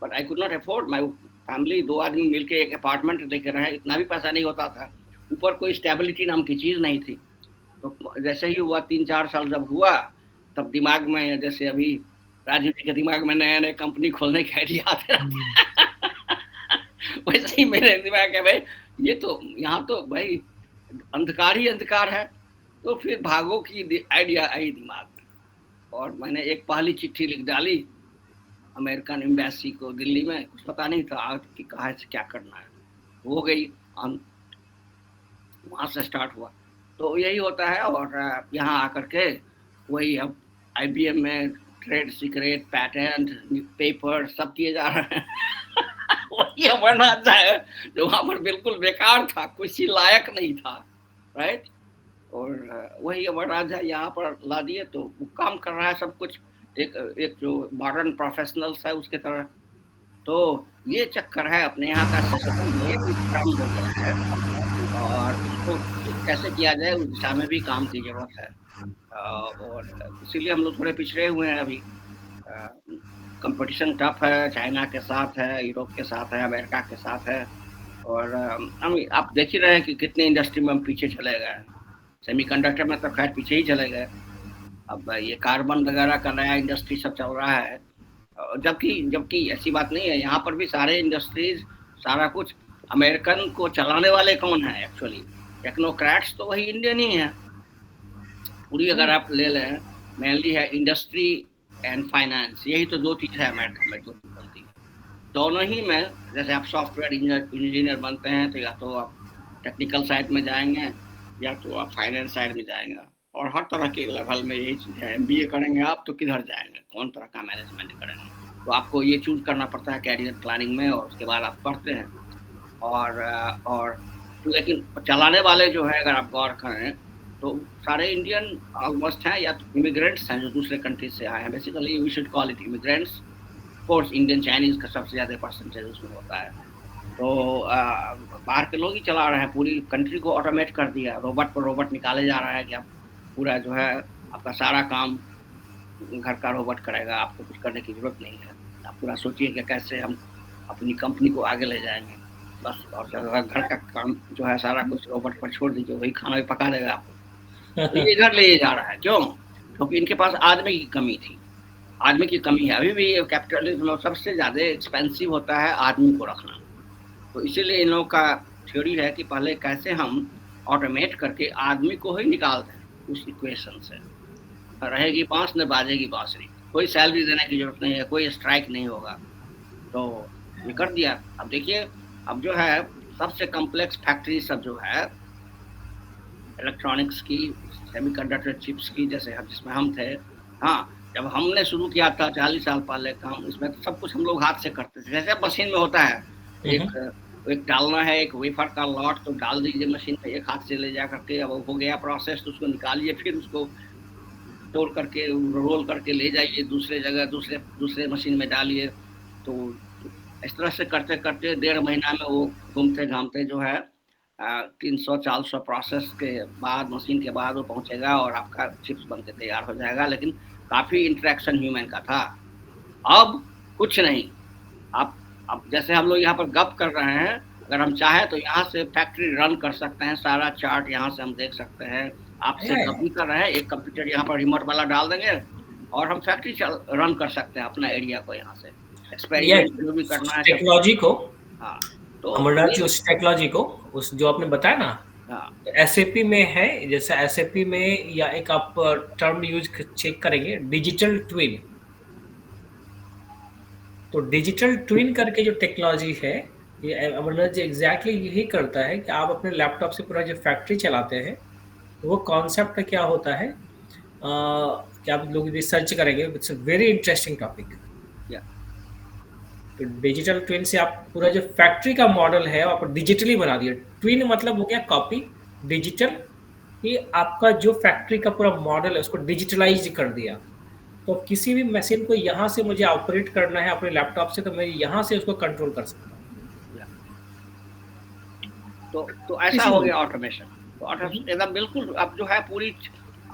but I could not afford my family. 2 आदमी मिलके एक अपार्टमेंट लेके रहे, इतना भी पैसा नहीं होता था, ऊपर कोई स्टेबिलिटी नाम की चीज़ नहीं थी। तो जैसे ही हुआ 3-4 साल जब हुआ, तब दिमाग में, जैसे अभी राजीव जी के दिमाग में नए नए कंपनी खोलने के आइडिया आते रहते वैसे ही मेरे दिमाग में भाई ये तो यहाँ तो भाई अंधकार ही अंधकार है। तो फिर भागो की आइडिया आई दिमाग में, और मैंने एक पहली चिट्ठी लिख डाली अमेरिकन एम्बेसी को दिल्ली में। कुछ पता नहीं था कि कहाँ से क्या करना है, हो गई, वहाँ से स्टार्ट हुआ। तो यही होता है। और यहाँ आकर के वही अब IBM में ट्रेड सीक्रेट, पैटेंट, पेपर सब किए जा रहे हैं वही अमरनाथ है जो वहाँ पर बिल्कुल बेकार था, किसी लायक नहीं था, राइट। और वही अमरनाथ है यहाँ पर ला दिए, तो वो काम कर रहा है सब कुछ एक जो मॉडर्न प्रोफेशनल्स है उसके तरह। तो ये चक्कर है अपने यहाँ का सिस्टम, ये भी काम हो गया है, और इसको कैसे किया जाए उस दिशा में भी काम की जरूरत है। और इसीलिए हम लोग थोड़े पिछड़े हुए हैं अभी। कंपटीशन टफ है, चाइना के साथ है, यूरोप के साथ है, अमेरिका के साथ है। और हम आप देख ही रहे हैं कि कितने इंडस्ट्री में हम पीछे चले गए। सेमीकंडक्टर में तो खैर पीछे ही चले गए, अब ये कार्बन वगैरह का नया इंडस्ट्री सब चल रहा है। जबकि ऐसी बात नहीं है, यहाँ पर भी सारे इंडस्ट्रीज, सारा कुछ अमेरिकन को चलाने वाले कौन है एक्चुअली? टेक्नोक्रेट्स तो वही इंडियन ही है। पूरी अगर आप ले लें, मेनली है इंडस्ट्री एंड फाइनेंस, यही तो 2 चीज़ है अमेरिका में जो बनती है। दोनों ही में जैसे आप सॉफ्टवेयर इंजीनियर बनते हैं तो या तो आप टेक्निकल साइड में जाएंगे या तो आप फाइनेंस साइड में जाएंगे, और हर तरह के लेवल में यही चीज़ है। MBA करेंगे आप तो किधर जाएंगे, कौन तरह का मैनेजमेंट करेंगे, तो आपको ये चूज करना पड़ता है कैरियर प्लानिंग में, और उसके बाद आप पढ़ते हैं। और लेकिन चलाने वाले जो है, अगर आप गौर करें तो सारे इंडियन ऑलमोस्ट हैं या तो इमिग्रेंट्स हैं जो दूसरे कंट्री से आए हैं। Basically we should call it immigrants. Course Indian Chinese का सबसे ज़्यादा परसेंटेज उसमें होता है। तो बाहर के लोग ही चला रहे हैं, पूरी कंट्री को ऑटोमेट कर दिया, रोबोट पर रोबोट निकाले जा रहा है कि आप पूरा जो है आपका सारा काम घर का रोबोट करेगा, आपको कुछ करने की जरूरत नहीं है। आप पूरा सोचिए कि कैसे हम अपनी कंपनी को आगे ले जाएंगे बस, और घर का काम जो है सारा कुछ रोबोट पर छोड़ दीजिए, वही खाना भी पका देगा आपको। तो ये इधर ले जा रहा है, क्यों? क्योंकि इनके पास आदमी की कमी थी, आदमी की कमी है। अभी भी कैपिटलिज्म में सबसे ज़्यादा एक्सपेंसिव होता है आदमी को रखना, तो इसीलिए इन लोगों का थ्योरी है कि पहले कैसे हम ऑटोमेट करके आदमी को ही निकाल दें उस इक्वेशन से। रहेगी बांस न बाजेगी बांसुरी, कोई सैलरी देने की जरूरत नहीं है, कोई स्ट्राइक नहीं होगा, तो ये कर दिया। अब देखिए, अब जो है सबसे कॉम्प्लेक्स फैक्ट्री सब जो है इलेक्ट्रॉनिक्स की, सेमीकंडक्टर चिप्स की, जैसे जिसमें हम थे, हाँ, जब हमने शुरू किया था 40 साल पहले काम, इसमें तो सब कुछ हम लोग हाथ से करते थे। जैसे मशीन में होता है, एक डालना है, एक वेफर का लॉट, तो डाल दीजिए मशीन में, एक हाथ से ले जा करके, अब हो गया प्रोसेस, तो उसको निकालिए, फिर उसको तोड़ करके रोल करके ले जाइए दूसरे जगह, दूसरे मशीन में डालिए। तो इस तरह से करते करते 1.5 महीना में वो घूमते घामते जो है 300-400 प्रोसेस के बाद, मशीन के बाद वो पहुंचेगा और आपका चिप्स बन के तैयार हो जाएगा। लेकिन काफ़ी इंटरेक्शन ह्यूमन का था। अब कुछ नहीं, अब जैसे हम लोग यहाँ पर गप कर रहे हैं, अगर हम चाहें तो यहाँ से फैक्ट्री रन कर सकते हैं, सारा चार्ट यहाँ से हम देख सकते हैं। आपसे गप भी कर रहे हैं, एक कंप्यूटर यहाँ पर रिमोट वाला डाल देंगे और हम फैक्ट्री रन कर सकते हैं अपना एरिया को, यहाँ से एक्सपेरिमेंट जो भी करना है टेक्नोलॉजी को। हाँ, तो अमरनाथ जी उस टेक्नोलॉजी को, उस जो आपने बताया ना, SAP में है, जैसे SAP में, या एक आप टर्म यूज चेक करेंगे, डिजिटल ट्विन। तो डिजिटल ट्विन करके जो टेक्नोलॉजी है, ये अमरनाथ जी एग्जैक्टली यही करता है कि आप अपने लैपटॉप से पूरा जो फैक्ट्री चलाते हैं, वो कॉन्सेप्ट क्या होता है, कि आप लोग रिसर्च करेंगे, it's a very interesting topic. तो डिजिटल ट्विन से आप पूरा जो फैक्ट्री का मॉडल है आप डिजिटली बना दिया। ट्विन मतलब हो गया कॉपी, डिजिटल, ये आपका जो फैक्ट्री का पूरा मॉडल है उसको डिजिटलाइज कर दिया। तो किसी भी मशीन को यहाँ से मुझे ऑपरेट करना है अपने लैपटॉप से, तो मैं यहाँ से उसको कंट्रोल कर सकता हूँ। तो ऐसा हो गया ऑटोमेशन। तो ऑटोमेशन एकदम बिल्कुल, अब जो है पूरी,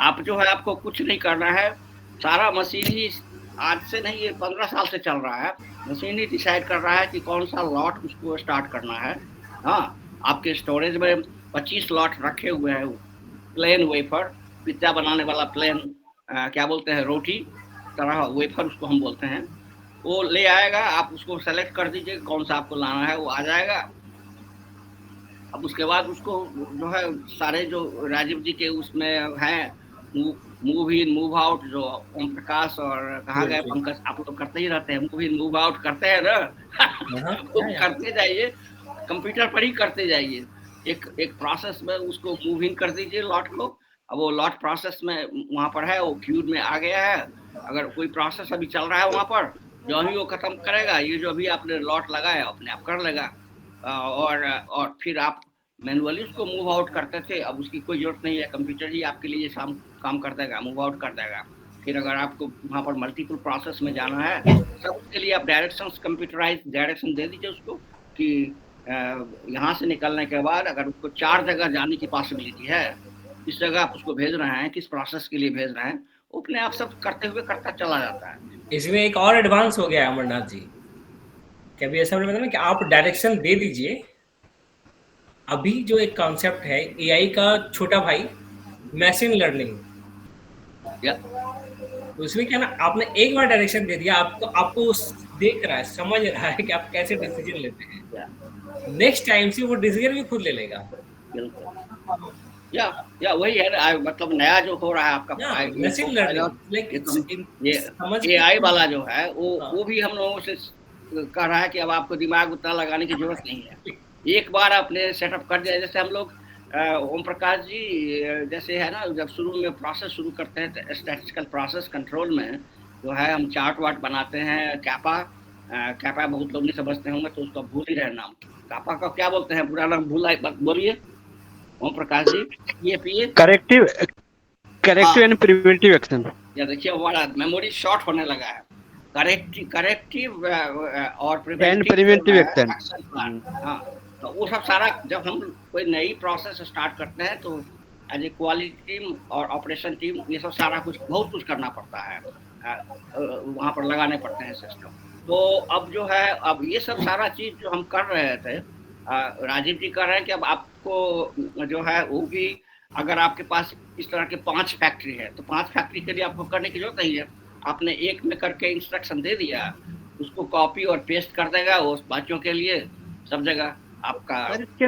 आप जो है आपको कुछ नहीं करना है, सारा मशीन ही, आज से नहीं, ये 15 साल से चल रहा है, मशीन ही डिसाइड कर रहा है कि कौन सा लॉट उसको स्टार्ट करना है। हाँ, आपके स्टोरेज में 25 लॉट रखे हुए हैं, प्लेन वेफर, पिज्जा बनाने वाला प्लेन, क्या बोलते हैं, रोटी तरह वेफर उसको हम बोलते हैं, वो ले आएगा, आप उसको सेलेक्ट कर दीजिए कौन सा आपको लाना है, वो आ जाएगा। अब उसके बाद उसको जो है सारे जो राजीव जी के उसमें हैं, मूव इन मूव आउट, जो ओम प्रकाश और कहाँ गए पंकज, आप लोग करते ही रहते हैं, मूव इन मूव आउट करते हैं ना, तो करते जाइए, कंप्यूटर पर ही करते जाइए। एक प्रोसेस में उसको मूव इन कर दीजिए लॉट को। अब वो लॉट प्रोसेस में वहाँ पर है, वो क्यूब में आ गया है। अगर कोई प्रोसेस अभी चल रहा है वहाँ पर, जो ही वो खत्म करेगा, ये जो भी आपने लॉट लगाया अपने आप कर लेगा, और फिर आप मैनुअली उसको मूव आउट करते थे। अब उसकी कोई जरूरत नहीं है, कंप्यूटर ही आपके लिए काम कर देगा, मूव आउट कर देगा। फिर अगर आपको वहाँ पर मल्टीपल प्रोसेस में जाना है, सब उसके लिए आप डायरेक्शंस, कंप्यूटराइज डायरेक्शन दे दीजिए उसको कि यहाँ से निकलने के बाद अगर उसको 4 जगह जाने की पॉसिबिलिटी है, किस जगह आप उसको भेज रहे हैं, किस प्रोसेस के लिए भेज रहे हैं, वो अपने आप सब करते हुए करता चला जाता है। इसमें एक और एडवांस हो गया है अमरनाथ जी, कभी ऐसा मतलब ना कि आप डायरेक्शन दे दीजिए। अभी जो एक कॉन्सेप्ट है AI का छोटा भाई, मशीन लर्निंग, उसमें क्या ना, आपने एक बार डायरेक्शन दे दिया, आपको देख रहा है, समझ रहा है कि आप कैसे डिसीजन लेते हैं, नेक्स्ट टाइम से वो डिसीजन भी खुद ले लेगा। या वही है ना, मतलब नया जो हो रहा है आपका मशीन लर्निंग, लाइक ये समझ AI वाला जो है हाँ। वो भी हम लोगों से कह रहा है कि अब आपको दिमाग उतना लगाने की जरूरत नहीं है, एक बार आपने सेटअप कर दिया। जैसे हम लोग ओम प्रकाश जी जैसे है ना, जब शुरू में प्रोसेस शुरू करते हैं स्टैटिस्टिकल प्रोसेस कंट्रोल में जो है, हम चार्ट वार्ट बनाते हैं, कैपा बहुत लोग नहीं समझते होंगे तो उसका भूल ही रहे नाम, कापा का क्या बोलते हैं, पूरा नाम भूला, बोलिए ओम प्रकाश जी। ये करेक्टिव एंड प्रिवेंटिव एक्शन। या देखिए हमारा मेमोरी शॉर्ट होने लगा है। करेक्टिव और प्रिवेंटिव एक्शन। Action plan. हाँ, तो वो सब सारा जब हम कोई नई प्रोसेस स्टार्ट करते हैं तो एज ए क्वालिटी टीम और ऑपरेशन टीम ये सब सारा कुछ बहुत कुछ करना पड़ता है, वहाँ पर लगाने पड़ते हैं सिस्टम। तो अब जो है, अब ये सब सारा चीज जो हम कर रहे थे, राजीव जी कर रहे हैं कि अब आपको जो है वो भी, अगर आपके पास इस तरह के 5 फैक्ट्री है तो 5 फैक्ट्री के लिए आपको करने की जरूरत नहीं है, आपने एक में करके इंस्ट्रक्शन दे दिया, उसको कॉपी और पेस्ट कर देगा वो बच्चों के लिए सब जगह आपका। और इसके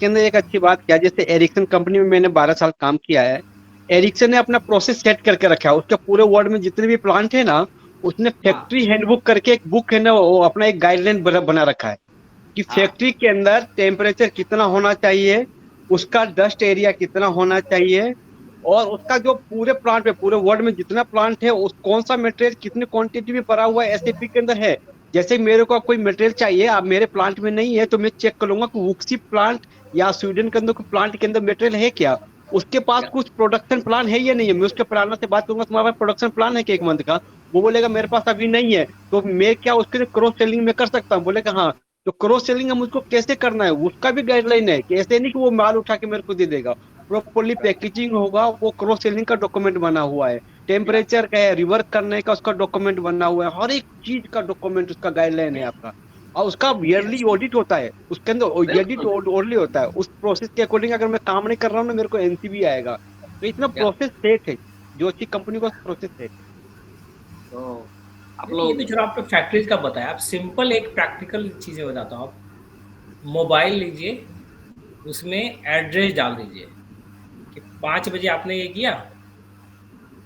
अंदर एक अच्छी बात क्या, जैसे एरिक्सन कंपनी में मैंने 12 साल काम किया है। एरिक्सन ने अपना प्रोसेस सेट करके रखा है, उसके पूरे वर्ल्ड में जितने भी प्लांट है ना, उसने फैक्ट्री हैंडबुक करके एक बुक है ना, वो अपना एक गाइडलाइन बना रखा है कि फैक्ट्री के अंदर टेम्परेचर कितना होना चाहिए, उसका डस्ट एरिया कितना होना चाहिए, और उसका जो पूरे प्लांट में, पूरे वर्ल्ड में जितना प्लांट है, उस कौन सा मटेरियल कितनी क्वांटिटी में पड़ा हुआ है एसएपी के अंदर है। जैसे मेरे को कोई मटेरियल चाहिए, अब मेरे प्लांट में नहीं है, तो मैं चेक करूंगा कि वुक्सी प्लांट या स्वीडन के अंदर कोई प्लांट के अंदर मटेरियल है क्या, उसके पास कुछ प्रोडक्शन प्लान है या नहीं है। मैं उसके प्लानर से बात करूंगा, तुम्हारे पास प्रोडक्शन प्लान है क्या 1 मंथ का, वो बोलेगा मेरे पास अभी नहीं है, तो मैं क्या उसके लिए क्रॉस सेलिंग में कर सकता हूँ, बोलेगा हाँ। तो क्रॉस सेलिंग हम उसको कैसे करना है, उसका भी गाइडलाइन है कि ऐसे नहीं कि वो माल उठा के मेरे को दे देगा, प्रॉपर्ली पैकेजिंग होगा, वो क्रॉस सेलिंग का डॉक्यूमेंट बना हुआ है, टेम्परेचर का है, रिवर्क करने का उसका डॉक्यूमेंट बना हुआ है, हर एक चीज का डॉक्यूमेंट उसका गाइडलाइन है आपका, और उसका ईयरली ऑडिट होता है, उसके अंदर ईयरली ऑडिट होता है। उस प्रोसेस के अकॉर्डिंग अगर मैं काम नहीं कर रहा हूँ ना, मेरे को एनसीबी आएगा। तो इतना प्रोसेस सेट है, जो अच्छी कंपनी का प्रोसेस है। तो आप ये लोग तो चलो आपने फैक्ट्रीज का बताया, आप सिंपल एक प्रैक्टिकल चीजें बताता हूँ। आप मोबाइल लीजिए, उसमें एड्रेस डाल दीजिए कि 5 बजे आपने ये किया,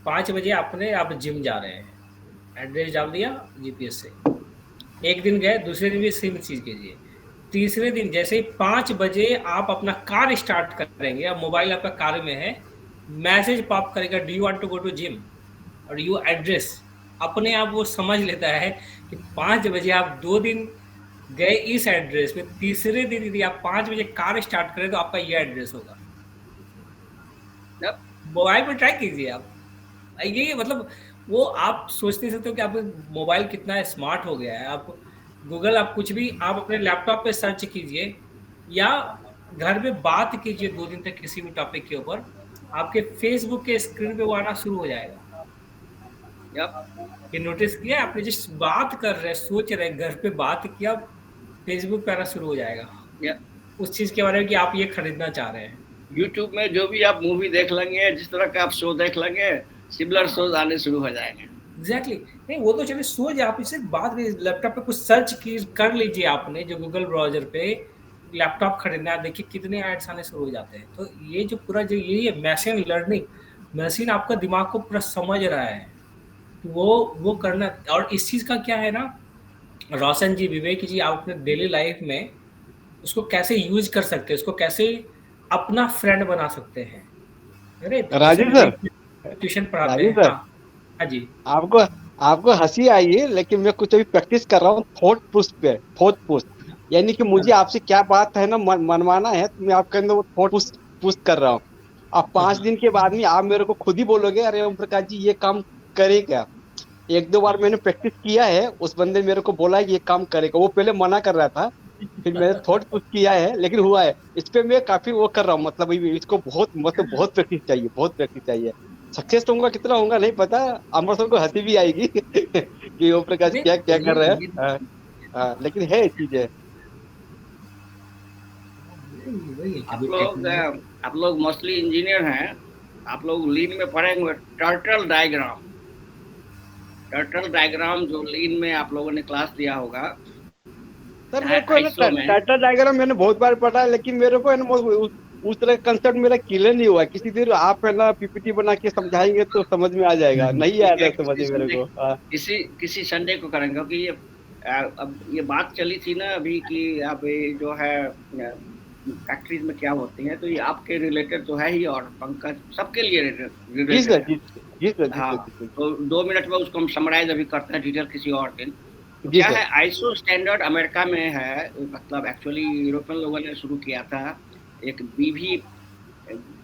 5 बजे आप जिम जा रहे हैं, एड्रेस डाल दिया जीपीएस से, एक दिन गए, दूसरे दिन भी सेम चीज़ कीजिए, तीसरे दिन जैसे ही 5 बजे आप अपना कार स्टार्ट करेंगे, अब मोबाइल आपका कार में है, मैसेज पॉप करेगा, do you want to go to gym, और यू एड्रेस, अपने आप वो समझ लेता है कि 5 बजे आप 2 दिन गए इस एड्रेस पे, तीसरे दिन यदि आप 5 बजे कार स्टार्ट करें तो आपका ये एड्रेस होगा। मोबाइल पर ट्राई कीजिए आप, ये मतलब वो आप सोच नहीं सकते हो कि आपका मोबाइल कितना स्मार्ट हो गया है। आप गूगल, आप कुछ भी आप अपने लैपटॉप पे सर्च कीजिए या घर में बात कीजिए 2 दिन तक किसी भी टॉपिक के ऊपर, आपके फेसबुक के स्क्रीन पे वो आना शुरू हो जाएगा। ये नोटिस किया आपने, जिस बात कर रहे, सोच रहे, घर पे बात किया, फेसबुक पे आना शुरू हो जाएगा उस चीज के बारे में कि आप ये खरीदना चाह रहे हैं। यूट्यूब में जो भी आप मूवी देख लेंगे, जिस तरह का आप शो देख लेंगे, सिमिलर शोज आने शुरू हो जाएंगे। एग्जैक्टली नहीं, वो तो चलिए सोच, आप इससे बात लैपटॉप पे कुछ सर्च कर लीजिए आपने, जो गूगल ब्राउजर पे लैपटॉप खरीदना है, देखिए कितने एड्स आने शुरू हो जाते हैं। तो ये जो पूरा जो ये मशीन लर्निंग, मशीन आपका दिमाग को पूरा समझ रहा है, वो करना। और इस चीज़ का क्या है ना, रोशन जी, विवेक जी, आप अपने डेली लाइफ में उसको कैसे यूज कर सकते हैं, उसको कैसे अपना फ्रेंड बना सकते हैं। अरे राजीव सर, ट्यूशन पढ़ाते राजीव हैं। सर, हाँ जी, आपको हंसी आई है, लेकिन मैं कुछ अभी प्रैक्टिस कर रहा हूँ थॉट पुश, यानी कि मुझे आपसे क्या बात है ना मनवाना है, तो मैं आपके अंदर वो थॉट पुश कर रहा हूँ। अब 5 दिन के बाद में आप मेरे को खुद ही बोलोगे, अरे ओम प्रकाश जी ये काम करेगा। 1-2 बार मैंने प्रैक्टिस किया है, उस बंदे मेरे को बोला है कि ये काम करेगा, वो पहले मना कर रहा था, फिर मैंने थॉट पुश किया है, लेकिन हुआ है। इस पे मैं काफी वो कर रहा हूँ, मतलब इसको बहुत प्रैक्टिस चाहिए। सक्सेस होऊंगा कितना होगा नहीं पता, अमर सर को हंसी भी आएगी कि ओम प्रकाश क्या कर रहे हैं, लेकिन है चीजें। आप लोग मोस्टली इंजीनियर हैं, आप लोग लीन में पढ़ेंगे टर्टल डायग्राम जो लीन में आप लोगों ने क्लास दिया होगा। सर मेरे को टाइटल डायग्राम मैंने बहुत बार पढ़ा है, लेकिन मेरे को उस तरह का कंसेप्ट मेरा क्लियर नहीं हुआ। किसी दिन आप है ना पीपीटी बना के समझाएंगे तो समझ में आ जाएगा, नहीं आया था समझ में मेरे को। हाँ किसी संडे को करेंगे, क्योंकि ये अब ये बात चली थी ना अभी कि अब ये जो है फैक्ट्रीज में क्या होती है, तो ये आपके रिलेटेड तो है ही, और पंकज सबके लिए जी रिलेटेड सर, है। जी सर, जी सर, जी हाँ, सर, जी सर, तो 2 मिनट में उसको हम समराइज अभी करते हैं, डिटेल किसी और दिन। तो जी क्या सर। है, आईएसओ स्टैंडर्ड अमेरिका में है, मतलब एक्चुअली यूरोपियन लोगों ने शुरू किया था। एक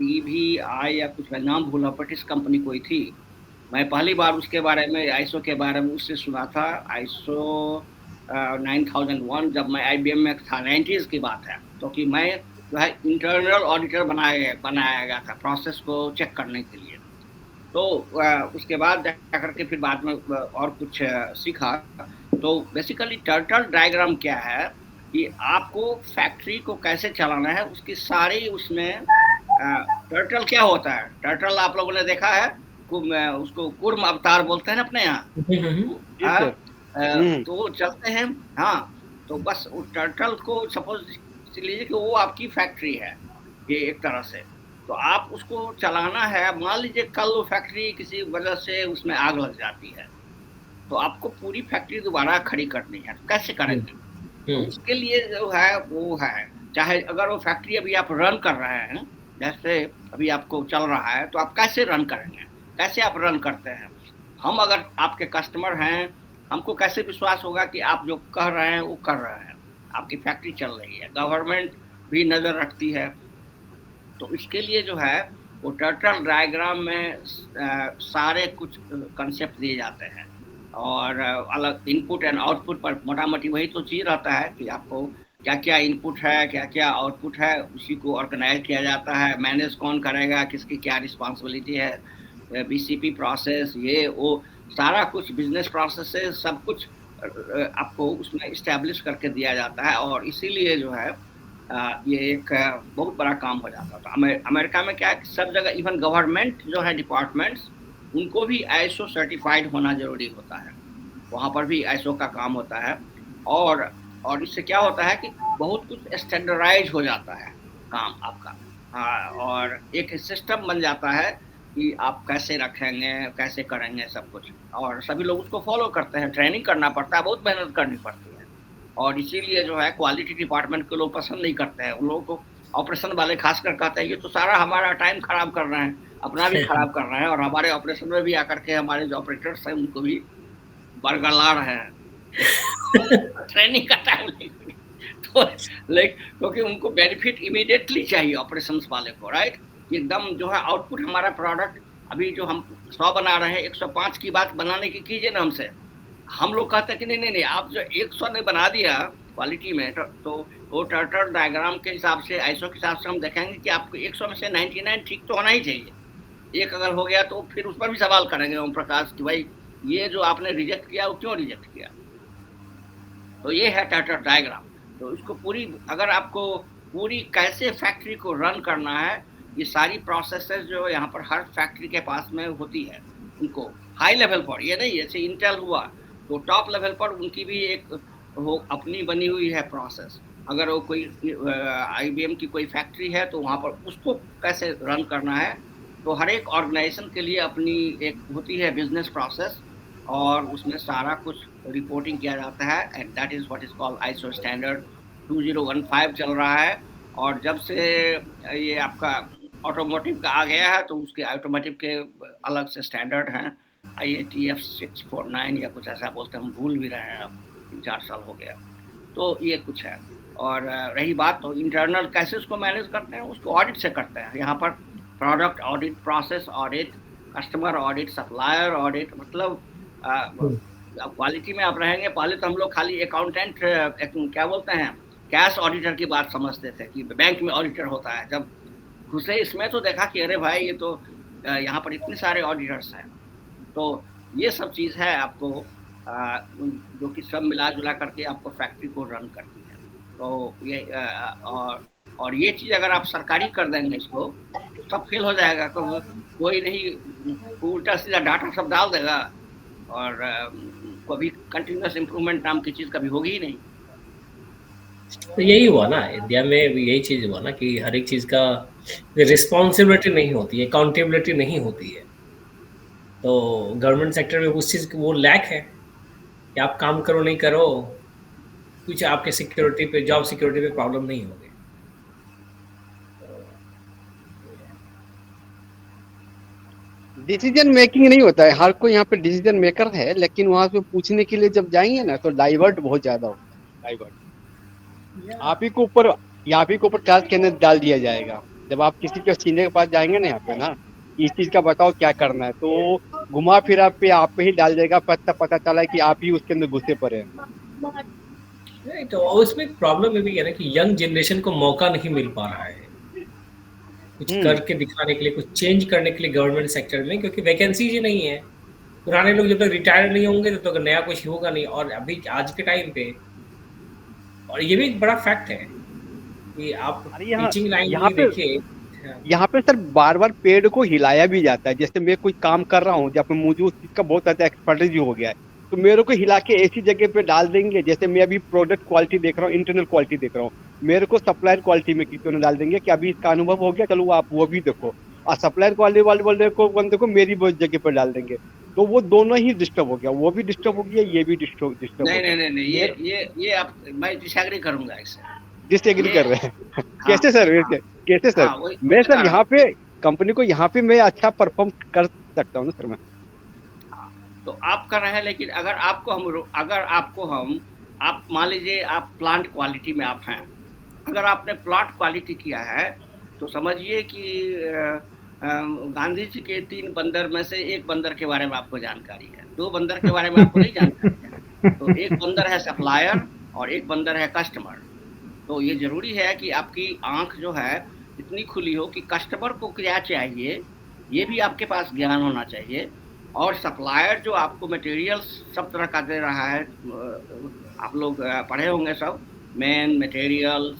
BVI या कुछ, मैं नाम भूला, ब्रिटिश कंपनी कोई थी। मैं पहली बार उसके बारे में, आईएसओ के बारे में उससे सुना था। आईएसओ 9001, जब मैं IBM में था, 90s की बात है। तो कि मैं जो है इंटरनल ऑडिटर बनाया गया था प्रोसेस को चेक करने के लिए। तो उसके बाद जाकर के फिर बाद में और कुछ सीखा। तो बेसिकली टर्टल डायग्राम क्या है कि आपको फैक्ट्री को कैसे चलाना है, उसकी सारी उसमें टर्टल क्या होता है। टर्टल आप लोगों ने देखा है, उसको कूर्म अवतार बोलते हैं ना अपने यहाँ। जी हाँ, सर। तो वो चलते हैं। हाँ, तो बस वो टर्टल को सपोज लीजिए कि वो आपकी फैक्ट्री है, ये एक तरह से। तो आप उसको चलाना है। मान लीजिए कल वो फैक्ट्री किसी वजह से उसमें आग लग जाती है, तो आपको पूरी फैक्ट्री दोबारा खड़ी करनी है। तो कैसे करेंगे? तो उसके लिए जो है वो है, चाहे अगर वो फैक्ट्री अभी आप रन कर रहे हैं, जैसे अभी आपको चल रहा है, तो आप कैसे रन करेंगे, कैसे आप रन करते हैं। हम अगर आपके कस्टमर हैं, हमको कैसे विश्वास होगा कि आप जो कह रहे हैं वो कर रहे हैं, आपकी फैक्ट्री चल रही है। गवर्नमेंट भी नजर रखती है। तो इसके लिए जो है वो टर्टल डायग्राम में सारे कुछ कंसेप्ट दिए जाते हैं, और अलग इनपुट एंड आउटपुट पर मोटा मोटी वही तो चीज रहता है कि आपको क्या क्या इनपुट है, क्या क्या आउटपुट है, उसी को ऑर्गेनाइज किया जाता है। मैनेज कौन करेगा, किसकी क्या रिस्पॉन्सिबिलिटी है, BCP प्रोसेस, ये वो सारा कुछ, बिजनेस प्रोसेस सब कुछ आपको उसमें इस्टेब्लिश करके दिया जाता है। और इसीलिए जो है ये एक बहुत बड़ा काम हो जाता था। अमेरिका में क्या है, सब जगह इवन गवर्नमेंट जो है डिपार्टमेंट्स, उनको भी आईएसओ सर्टिफाइड होना जरूरी होता है। वहाँ पर भी आईएसओ का काम होता है। और इससे क्या होता है कि बहुत कुछ स्टैंडर्डाइज हो जाता है काम आपका। हाँ, और एक सिस्टम बन जाता है कि आप कैसे रखेंगे, कैसे करेंगे सब कुछ, और सभी लोग उसको फॉलो करते हैं। ट्रेनिंग करना पड़ता है, बहुत मेहनत करनी पड़ती है। और इसीलिए जो है क्वालिटी डिपार्टमेंट के लोग पसंद नहीं करते हैं। उन लोगों को ऑपरेशन वाले खासकर कहते हैं ये तो सारा हमारा टाइम खराब कर रहे हैं, अपना भी खराब कर रहे हैं, और हमारे ऑपरेशन में भी आकर के हमारे जो ऑपरेटर्स हैं उनको भी बरगला रहे हैं। ट्रेनिंग का टाइम नहीं, तो क्योंकि उनको बेनिफिट इमीडिएटली चाहिए ऑपरेशंस वाले को, राइट। एकदम जो है आउटपुट, हमारा प्रोडक्ट अभी जो हम 100 बना रहे हैं, 105 की बात बनाने की कीजिए ना हमसे। हम लोग कहते हैं कि नहीं, आप जो 100 ने बना दिया क्वालिटी में, तो वो टर्टल डायग्राम के हिसाब से, आईएसओ के हिसाब से हम देखेंगे कि आपको 100 में से 99 ठीक तो होना ही चाहिए। एक अगर हो गया तो फिर उस पर भी सवाल करेंगे ओम प्रकाश कि भाई ये जो आपने रिजेक्ट किया वो क्यों रिजेक्ट किया। तो ये है टर्टल डायग्राम। तो इसको पूरी, अगर आपको पूरी कैसे फैक्ट्री को रन करना है, ये सारी प्रोसेसेस जो यहाँ पर हर फैक्ट्री के पास में होती है, उनको हाई लेवल पर, ये नहीं जैसे इंटेल हुआ तो टॉप लेवल पर उनकी भी एक वो अपनी बनी हुई है प्रोसेस। अगर वो कोई IBM की कोई फैक्ट्री है तो वहाँ पर उसको कैसे रन करना है, तो हर एक ऑर्गेनाइजेशन के लिए अपनी एक होती है बिजनेस प्रोसेस, और उसमें सारा कुछ रिपोर्टिंग किया जाता है। And that is what is called ISO standard 2015 चल रहा है। और जब से ये आपका ऑटोमोटिव का आ गया है, तो उसके ऑटोमोटिव के अलग से स्टैंडर्ड हैं, IATF 649 या कुछ ऐसा बोलते हैं, हम भूल भी रहे हैं, अब 3-4 साल हो गया। तो ये कुछ है। और रही बात तो इंटरनल कैसे उसको मैनेज करते हैं, उसको ऑडिट से करते हैं। यहाँ पर product audit, process audit, customer audit, supplier audit, मतलब क्वालिटी में आप रहेंगे। पहले तो हम लोग खाली अकाउंटेंट, क्या बोलते हैं, कैश ऑडिटर की बात समझते थे कि बैंक में ऑडिटर होता है। जब घुसे इसमें तो देखा कि अरे भाई ये तो यहाँ पर इतने सारे ऑडिटर्स हैं। तो ये सब चीज़ है आपको जो कि सब मिला जुला करके आपको फैक्ट्री को रन करती है। तो ये और ये चीज़ अगर आप सरकारी कर देंगे इसको, सब फेल हो जाएगा। कोई नहीं, उल्टा सीधा डाटा सब डाल देगा, और कभी कंटिन्यूस इम्प्रूवमेंट नाम की चीज़ कभी होगी ही नहीं। तो यही हुआ ना, इंडिया में भी यही चीज हुआ ना कि हर एक चीज का रिस्पॉन्सिबिलिटी नहीं होती है, अकाउंटेबिलिटी नहीं होती है। तो गवर्नमेंट सेक्टर में उस चीज वो लैक है कि आप काम करो नहीं करो, कुछ आपके सिक्योरिटी पे, जॉब सिक्योरिटी पे प्रॉब्लम नहीं होगी। डिसीजन मेकिंग नहीं होता है, हर कोई यहाँ पे डिसीजन मेकर है, लेकिन वहां पे पूछने के लिए जब जाएंगे ना तो डाइवर्ट बहुत ज्यादा होता है। डाइवर्ट आप ही को ऊपर, आप ही को ऊपर टास्क के अंदर डाल दिया जाएगा। जब आप किसी के सीनियर के पास जाएंगे ना यहाँ पे ना, इस चीज का बताओ क्या करना है, तो घुमा फिरा पे आप पे ही डाल देगा, पता चला है कि आप ही उसके अंदर घुसे पड़े हैं। नहीं, तो उसमें प्रॉब्लम ये भी है ना कि यंग जनरेशन को मौका नहीं मिल पा रहा है कुछ करके दिखाने के लिए, कुछ चेंज करने के लिए गवर्नमेंट सेक्टर में, क्योंकि वैकेंसीज ही नहीं है। पुराने लोग जब तक रिटायर नहीं होंगे तब तक नया कुछ होगा नहीं। और अभी आज के टाइम पे, और ये भी एक बड़ा फैक्ट है कि आप अरे टीचिंग लाइन यहाँ में पे देखिए। यहाँ पे सर बार बार पेड़ को हिलाया भी जाता है। जैसे मैं कोई काम कर रहा हूँ जहाँ पे मुझे उस चीज का बहुत ज्यादा एक्सपर्टीज हो गया है, तो मेरे को हिला के ऐसी जगह पे डाल देंगे। जैसे मैं अभी प्रोडक्ट क्वालिटी देख रहा हूँ, इंटरनल क्वालिटी देख रहा हूँ, मेरे को सप्लायर क्वालिटी में किसी ने डाल देंगे कि अभी इसका अनुभव हो गया, चलो आप वो भी देखो। और सप्लायर क्वालिटी वाले को बंदे को मेरी जगह पर डाल देंगे, तो वो दोनों ही डिस्टर्ब हो गया, वो भी डिस्टर्ब हो गया, ये भी डिस्टर्ब हो नहीं गया। नहीं नहीं नहीं, ये आप, मैं डिसएग्री करूंगा इससे। डिसएग्री कर रहे हैं हाँ, कैसे सर? कैसे सर? हाँ, वही मैं बता सर रहा यहाँ पे कंपनी को यहाँ पे मैं अच्छा परफॉर्म कर सकता हूँ ना सर मैं। हूँ। तो आप कर रहे हैं, लेकिन अगर आपको हम आप मान लीजिए आप प्लांट क्वालिटी में आप हैं, अगर आपने प्लांट क्वालिटी किया है तो समझिए कि गांधी जी के 3 बंदर में से एक बंदर के बारे में आपको जानकारी है, 2 बंदर के बारे में आपको नहीं जानकारी है। तो एक बंदर है सप्लायर और एक बंदर है कस्टमर। तो ये जरूरी है कि आपकी आंख जो है इतनी खुली हो कि कस्टमर को क्या चाहिए ये भी आपके पास ज्ञान होना चाहिए। और सप्लायर जो आपको मटेरियल सब तरह का दे रहा है, आप लोग पढ़े होंगे सब, मेन मटेरियल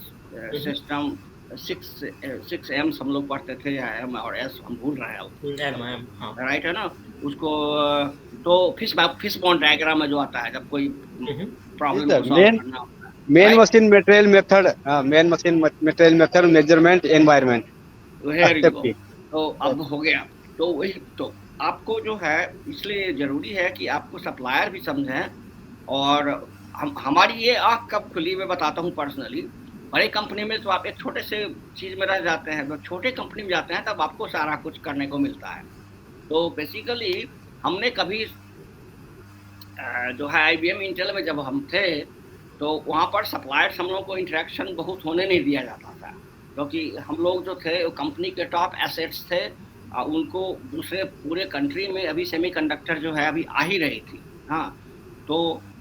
सिस्टम, 6 एम्स हम लोग पढ़ते थे, या एम और एस हम भूल रहे हैं, राइट है ना उसको। तो फिश बॉन्ड डायग्राम में जो आता है जब कोई प्रॉब्लम को सॉल्व करना होता है, main machine material method, main machine material method, measurement, environment. तो अब हो गया। तो वही तो आपको जो है, इसलिए जरूरी है कि आपको सप्लायर भी समझें। और हमारी ये आँख कब खुली, मैं बताता हूँ पर्सनली। बड़े कंपनी में तो आप एक छोटे से चीज में रह जाते हैं, जब छोटे कंपनी में जाते हैं तब आपको सारा कुछ करने को मिलता है। तो बेसिकली हमने कभी जो है IBM इंटेल में जब हम थे तो वहाँ पर सप्लायर्स हम लोगों को इंटरेक्शन बहुत होने नहीं दिया जाता था, क्योंकि हम लोग जो थे वो कंपनी के टॉप एसेट्स थे। उनको दूसरे पूरे कंट्री में अभी सेमीकंडक्टर जो है अभी आ ही रही थी। हाँ, तो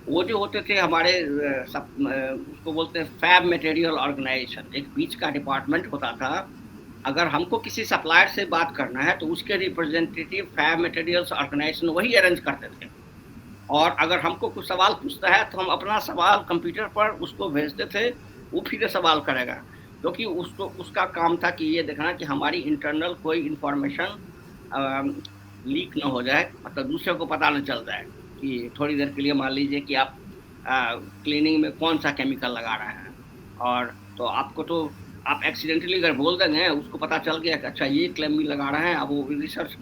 वो जो होते थे हमारे उसको बोलते हैं फैब मटेरियल ऑर्गेनाइजेशन, एक बीच का डिपार्टमेंट होता था। अगर हमको किसी सप्लायर से बात करना है तो उसके रिप्रेजेंटेटिव फैब मटेरियल्स ऑर्गेनाइजेशन वही अरेंज करते थे। और अगर हमको कुछ सवाल पूछता है तो हम अपना सवाल कंप्यूटर पर उसको भेजते थे, वो फिर सवाल करेगा, क्योंकि उसका काम था कि ये देखना कि हमारी इंटरनल कोई इंफॉर्मेशन लीक ना हो जाए, मतलब दूसरे को पता न चल जाए कि थोड़ी देर के लिए मान लीजिए कि आप क्लीनिंग में कौन सा केमिकल लगा रहे हैं, और तो आपको तो आप एक्सीडेंटली अगर बोल देंगे उसको पता चल गया कि अच्छा ये क्लेम भी लगा रहे हैं, अब वो रिसर्च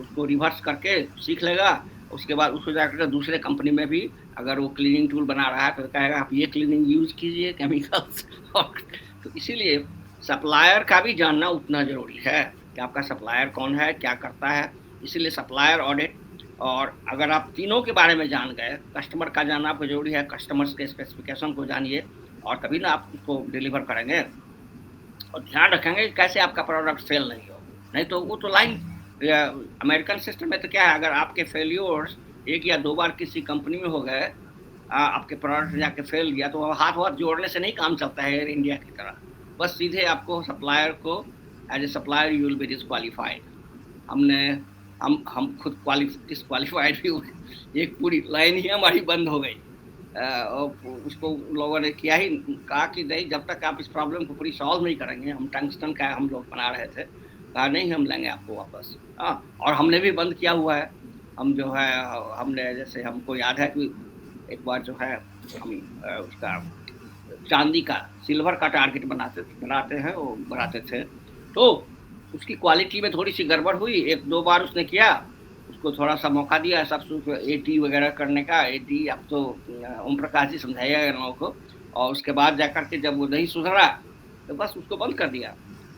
उसको रिवर्स करके सीख लेगा। उसके बाद उसको जाकर दूसरे कंपनी में भी अगर वो क्लीनिंग टूल बना रहा है तो कहेगा आप ये क्लीनिंग यूज कीजिए केमिकल्स। तो इसीलिए सप्लायर का भी जानना उतना जरूरी है कि आपका सप्लायर कौन है, क्या करता है। इसीलिए सप्लायर ऑडिट, और अगर आप तीनों के बारे में जान गए, कस्टमर का जानना आपको जरूरी है, कस्टमर्स के स्पेसिफिकेशन को जानिए और तभी ना आप उसको डिलीवर करेंगे। और ध्यान रखेंगे कि कैसे आपका प्रोडक्ट सेल नहीं हो, नहीं तो वो तो लाइन अमेरिकन सिस्टम में तो क्या है, अगर आपके फेल्योर्स 1 या 2 बार किसी कंपनी में हो गए, आपके प्रोडक्ट जाके फेल गया, तो हाथ जोड़ने से नहीं काम चलता है एयर इंडिया की तरह। बस सीधे आपको सप्लायर को as a supplier you will be disqualified. हम खुद डिस्क्वालीफाइड भी हुए, एक पूरी लाइन ही हमारी बंद हो गई। और उसको लोगों ने किया ही कहा कि नहीं, जब तक आप इस प्रॉब्लम को पूरी सॉल्व नहीं करेंगे, हम टंगस्टन का हम लोग बना रहे थे, कहा नहीं हम लेंगे आपको वापस। हाँ, और हमने भी बंद किया हुआ है। हम जो है हमने, जैसे हमको याद है कि एक बार जो है हम उसका चांदी का, सिल्वर का टारगेट बनाते हैं, वो बनाते थे। तो उसकी क्वालिटी में थोड़ी सी गड़बड़ हुई, 1-2 बार उसने किया, उसको थोड़ा सा मौका दिया सब एटी वगैरह करने का। एटी अब तो ओम प्रकाश जी समझाइएगा इन लोगों को, और उसके बाद जाकर के जब वो नहीं सुधरा तो बस उसको बंद कर दिया।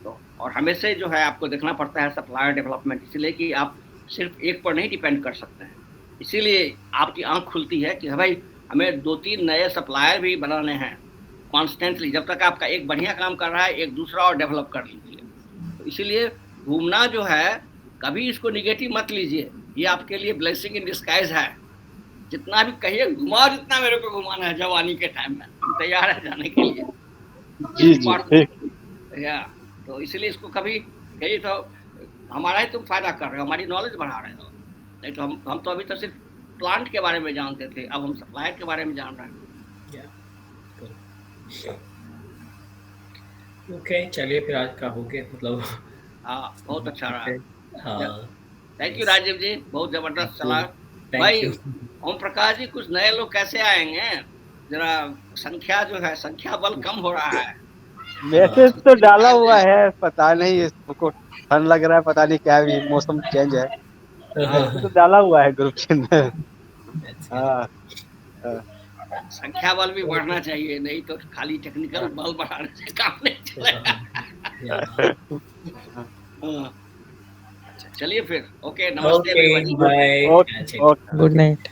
तो और हमेशा जो है आपको देखना पड़ता है सप्लायर डेवलपमेंट, इसलिए कि आप सिर्फ एक पर नहीं डिपेंड कर सकते हैं। इसीलिए आपकी आंख खुलती है कि भाई हमें 2-3 नए सप्लायर भी बनाने हैं कॉन्स्टेंटली। जब तक आपका एक बढ़िया काम कर रहा है, एक दूसरा और डेवलप कर लीजिए। तो इसीलिए घूमना जो है, कभी इसको निगेटिव मत लीजिए, ये आपके लिए ब्लेसिंग इन डिस्गाइज है। जितना भी कहिए घुमाओ, जितना मेरे को घुमाना है जवानी के टाइम में, हम तैयार है जाने के लिए। जी या तो इसलिए इसको कभी कहिए तो हमारा ही तुम फायदा कर रहे हो, हमारी नॉलेज बढ़ा रहे हो। नहीं तो हम तो अभी तो सिर्फ प्लांट के बारे में जानते थे, अब हम सप्लायर के बारे में जान रहे हैं। ओके, चलिए फिर आज का हो गया, मतलब हाँ बहुत अच्छा रहा। हाँ, थैंक यू राजीव जी, बहुत जबरदस्त चला भाई। ओम प्रकाश जी, कुछ नए लोग कैसे आएंगे, जरा संख्या जो है, संख्या बल कम हो रहा है। मैसेज तो डाला हुआ है, पता नहीं इसको ठंड लग रहा है, पता नहीं क्या भी मौसम चेंज है, तो डाला हुआ है ग्रुप के अंदर। हाँ, संख्या बल भी बढ़ना चाहिए, नहीं तो खाली टेक्निकल बल बढ़ाने से काम नहीं चलेगा। अच्छा चलिए फिर, ओके, नमस्ते okay, bye, okay, good night.